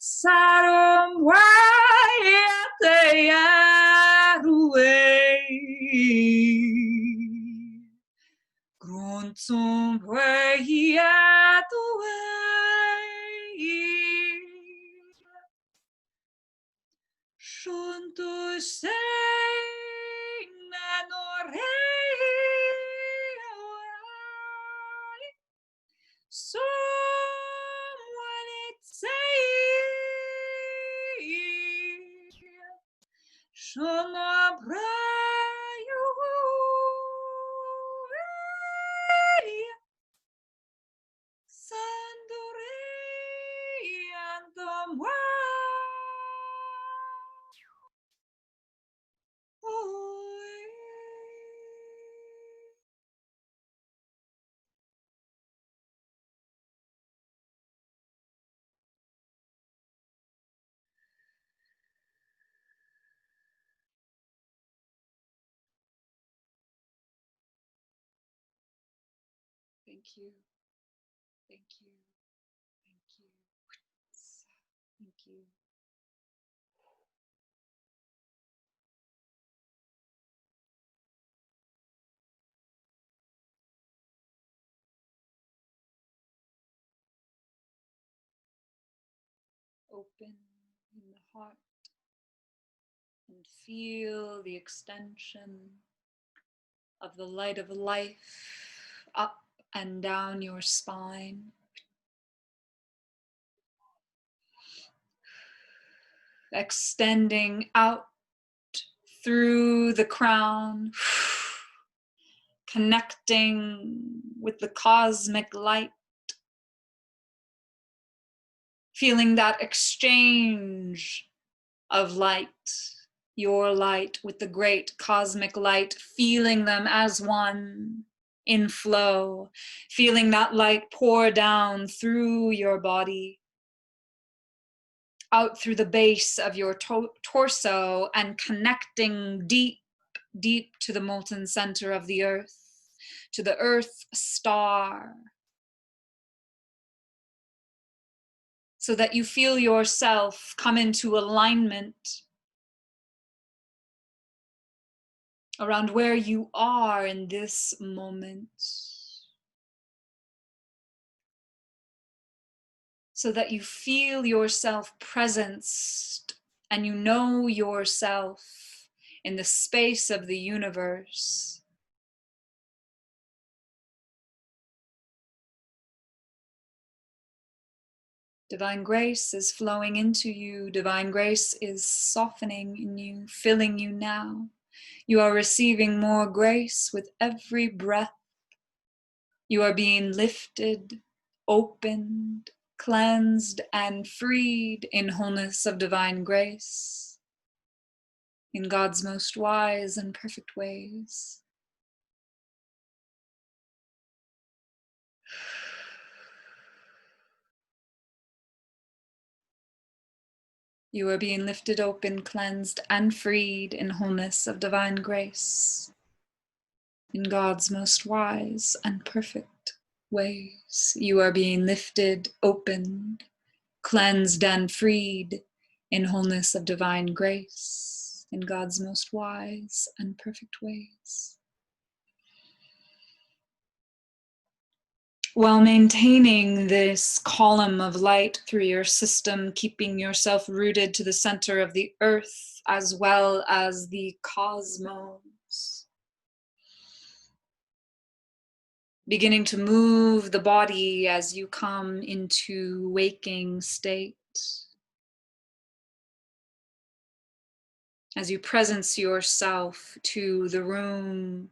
[SPEAKER 1] Sarum wayate yaruwe gruntsum wayatuwe shuntu sein nanorei someone it's saying Shama Brayu Sandori and the Thank you. Thank you. Thank you. Thank you. Open in the heart and feel the extension of the light of life up and down your spine. Extending out through the crown, connecting with the cosmic light, feeling that exchange of light, your light with the great cosmic light, feeling them as one in flow, feeling that light pour down through your body, out through the base of your torso and connecting deep, deep to the molten center of the earth, to the earth star, so that you feel yourself come into alignment around where you are in this moment, so that you feel yourself presenced and you know yourself in the space of the universe. Divine grace is flowing into you. Divine grace is softening in you, filling you now. You are receiving more grace with every breath. You are being lifted, opened, cleansed, and freed in wholeness of divine grace, in God's most wise and perfect ways. You are being lifted, open, cleansed, and freed in wholeness of divine grace, in God's most wise and perfect ways. You are being lifted, opened, cleansed, and freed in wholeness of divine grace, in God's most wise and perfect ways. While maintaining this column of light through your system, keeping yourself rooted to the center of the earth as well as the cosmos. Beginning to move the body as you come into waking state. As you presence yourself to the room,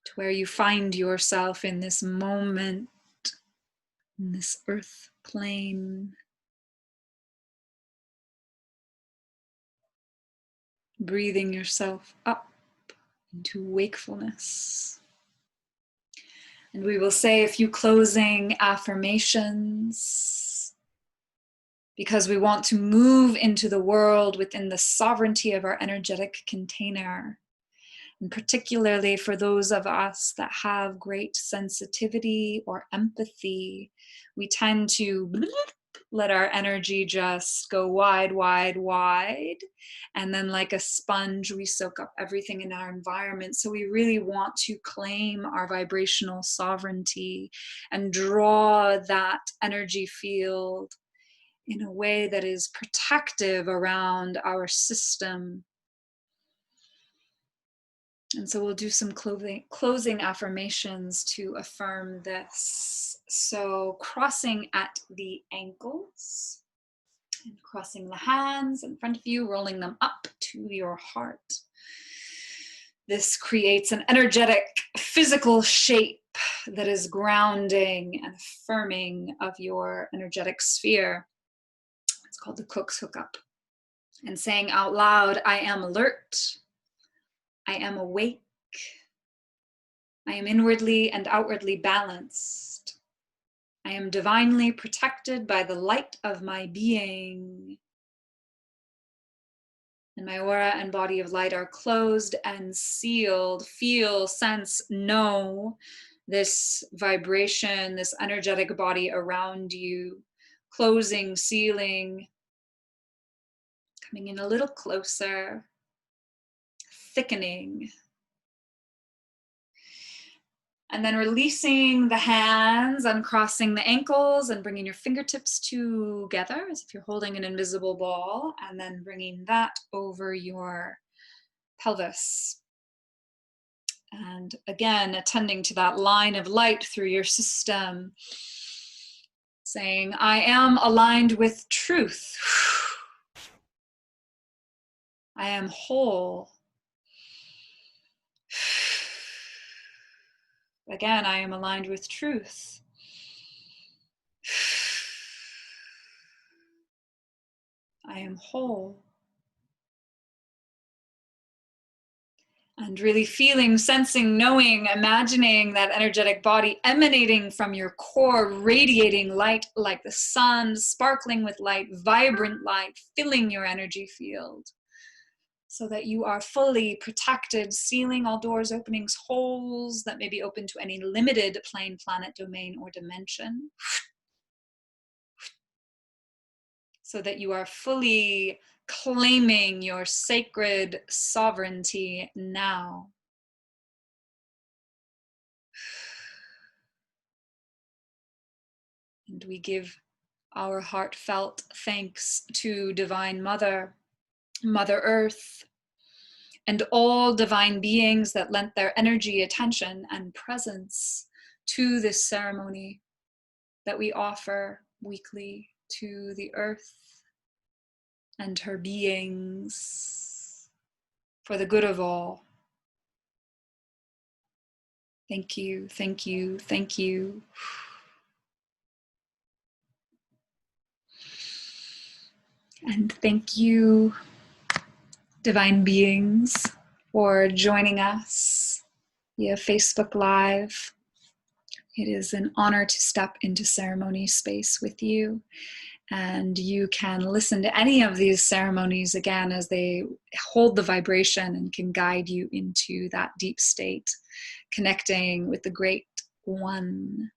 [SPEAKER 1] to where you find yourself in this moment, in this earth plane. Breathing yourself up into wakefulness. And we will say a few closing affirmations because we want to move into the world within the sovereignty of our energetic container. And particularly for those of us that have great sensitivity or empathy, we tend to let our energy just go wide, wide, wide. And then like a sponge, we soak up everything in our environment. So we really want to claim our vibrational sovereignty and draw that energy field in a way that is protective around our system. And so we'll do some closing affirmations to affirm this. So crossing at the ankles and crossing the hands in front of you, rolling them up to your heart. This creates an energetic physical shape that is grounding and affirming of your energetic sphere. It's called the Cook's Hookup. And saying out loud, I am alert. I am awake. I am inwardly and outwardly balanced. I am divinely protected by the light of my being. And my aura and body of light are closed and sealed. Feel, sense, know this vibration, this energetic body around you, closing, sealing, coming in a little closer, thickening. And then releasing the hands, uncrossing the ankles and bringing your fingertips together as if you're holding an invisible ball, and then bringing that over your pelvis. And again, attending to that line of light through your system, saying, I am aligned with truth. I am whole. Again, I am aligned with truth. I am whole. And really feeling, sensing, knowing, imagining that energetic body emanating from your core, radiating light like the sun, sparkling with light, vibrant light, filling your energy field. So that you are fully protected, sealing all doors, openings, holes that may be open to any limited plane, planet, domain, or dimension. So that you are fully claiming your sacred sovereignty now. And we give our heartfelt thanks to Divine Mother, Mother Earth, and all divine beings that lent their energy, attention, and presence to this ceremony that we offer weekly to the earth and her beings for the good of all. Thank you, thank you, thank you. And thank you, divine beings, for joining us via Facebook Live. It is an honor to step into ceremony space with you. And you can listen to any of these ceremonies again as they hold the vibration and can guide you into that deep state, connecting with the Great One.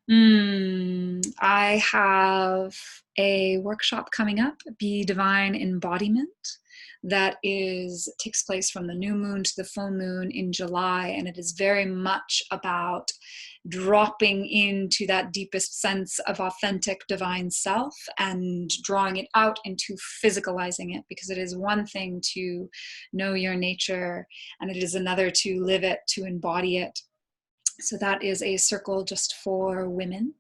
[SPEAKER 1] I have a workshop coming up, Be Divine Embodiment, that takes place from the new moon to the full moon in July, and it is very much about dropping into that deepest sense of authentic divine self and drawing it out into physicalizing it, because it is one thing to know your nature and it is another to live it, to embody it. So that is a circle just for women.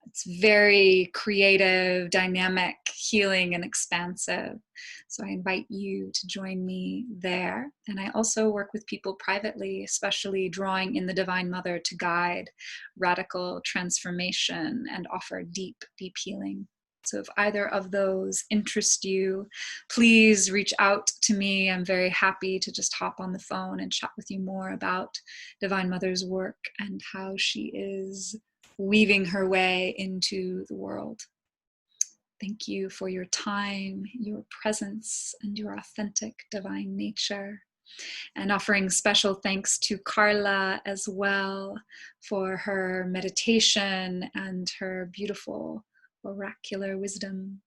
[SPEAKER 1] It's very creative, dynamic, healing, and expansive. So I invite you to join me there. And I also work with people privately, especially drawing in the Divine Mother to guide radical transformation and offer deep, deep healing. So if either of those interest you, please reach out to me. I'm very happy to just hop on the phone and chat with you more about Divine Mother's work and how she is weaving her way into the world. Thank you for your time, your presence, and your authentic divine nature. And offering special thanks to Karla as well for her meditation and her beautiful oracular wisdom.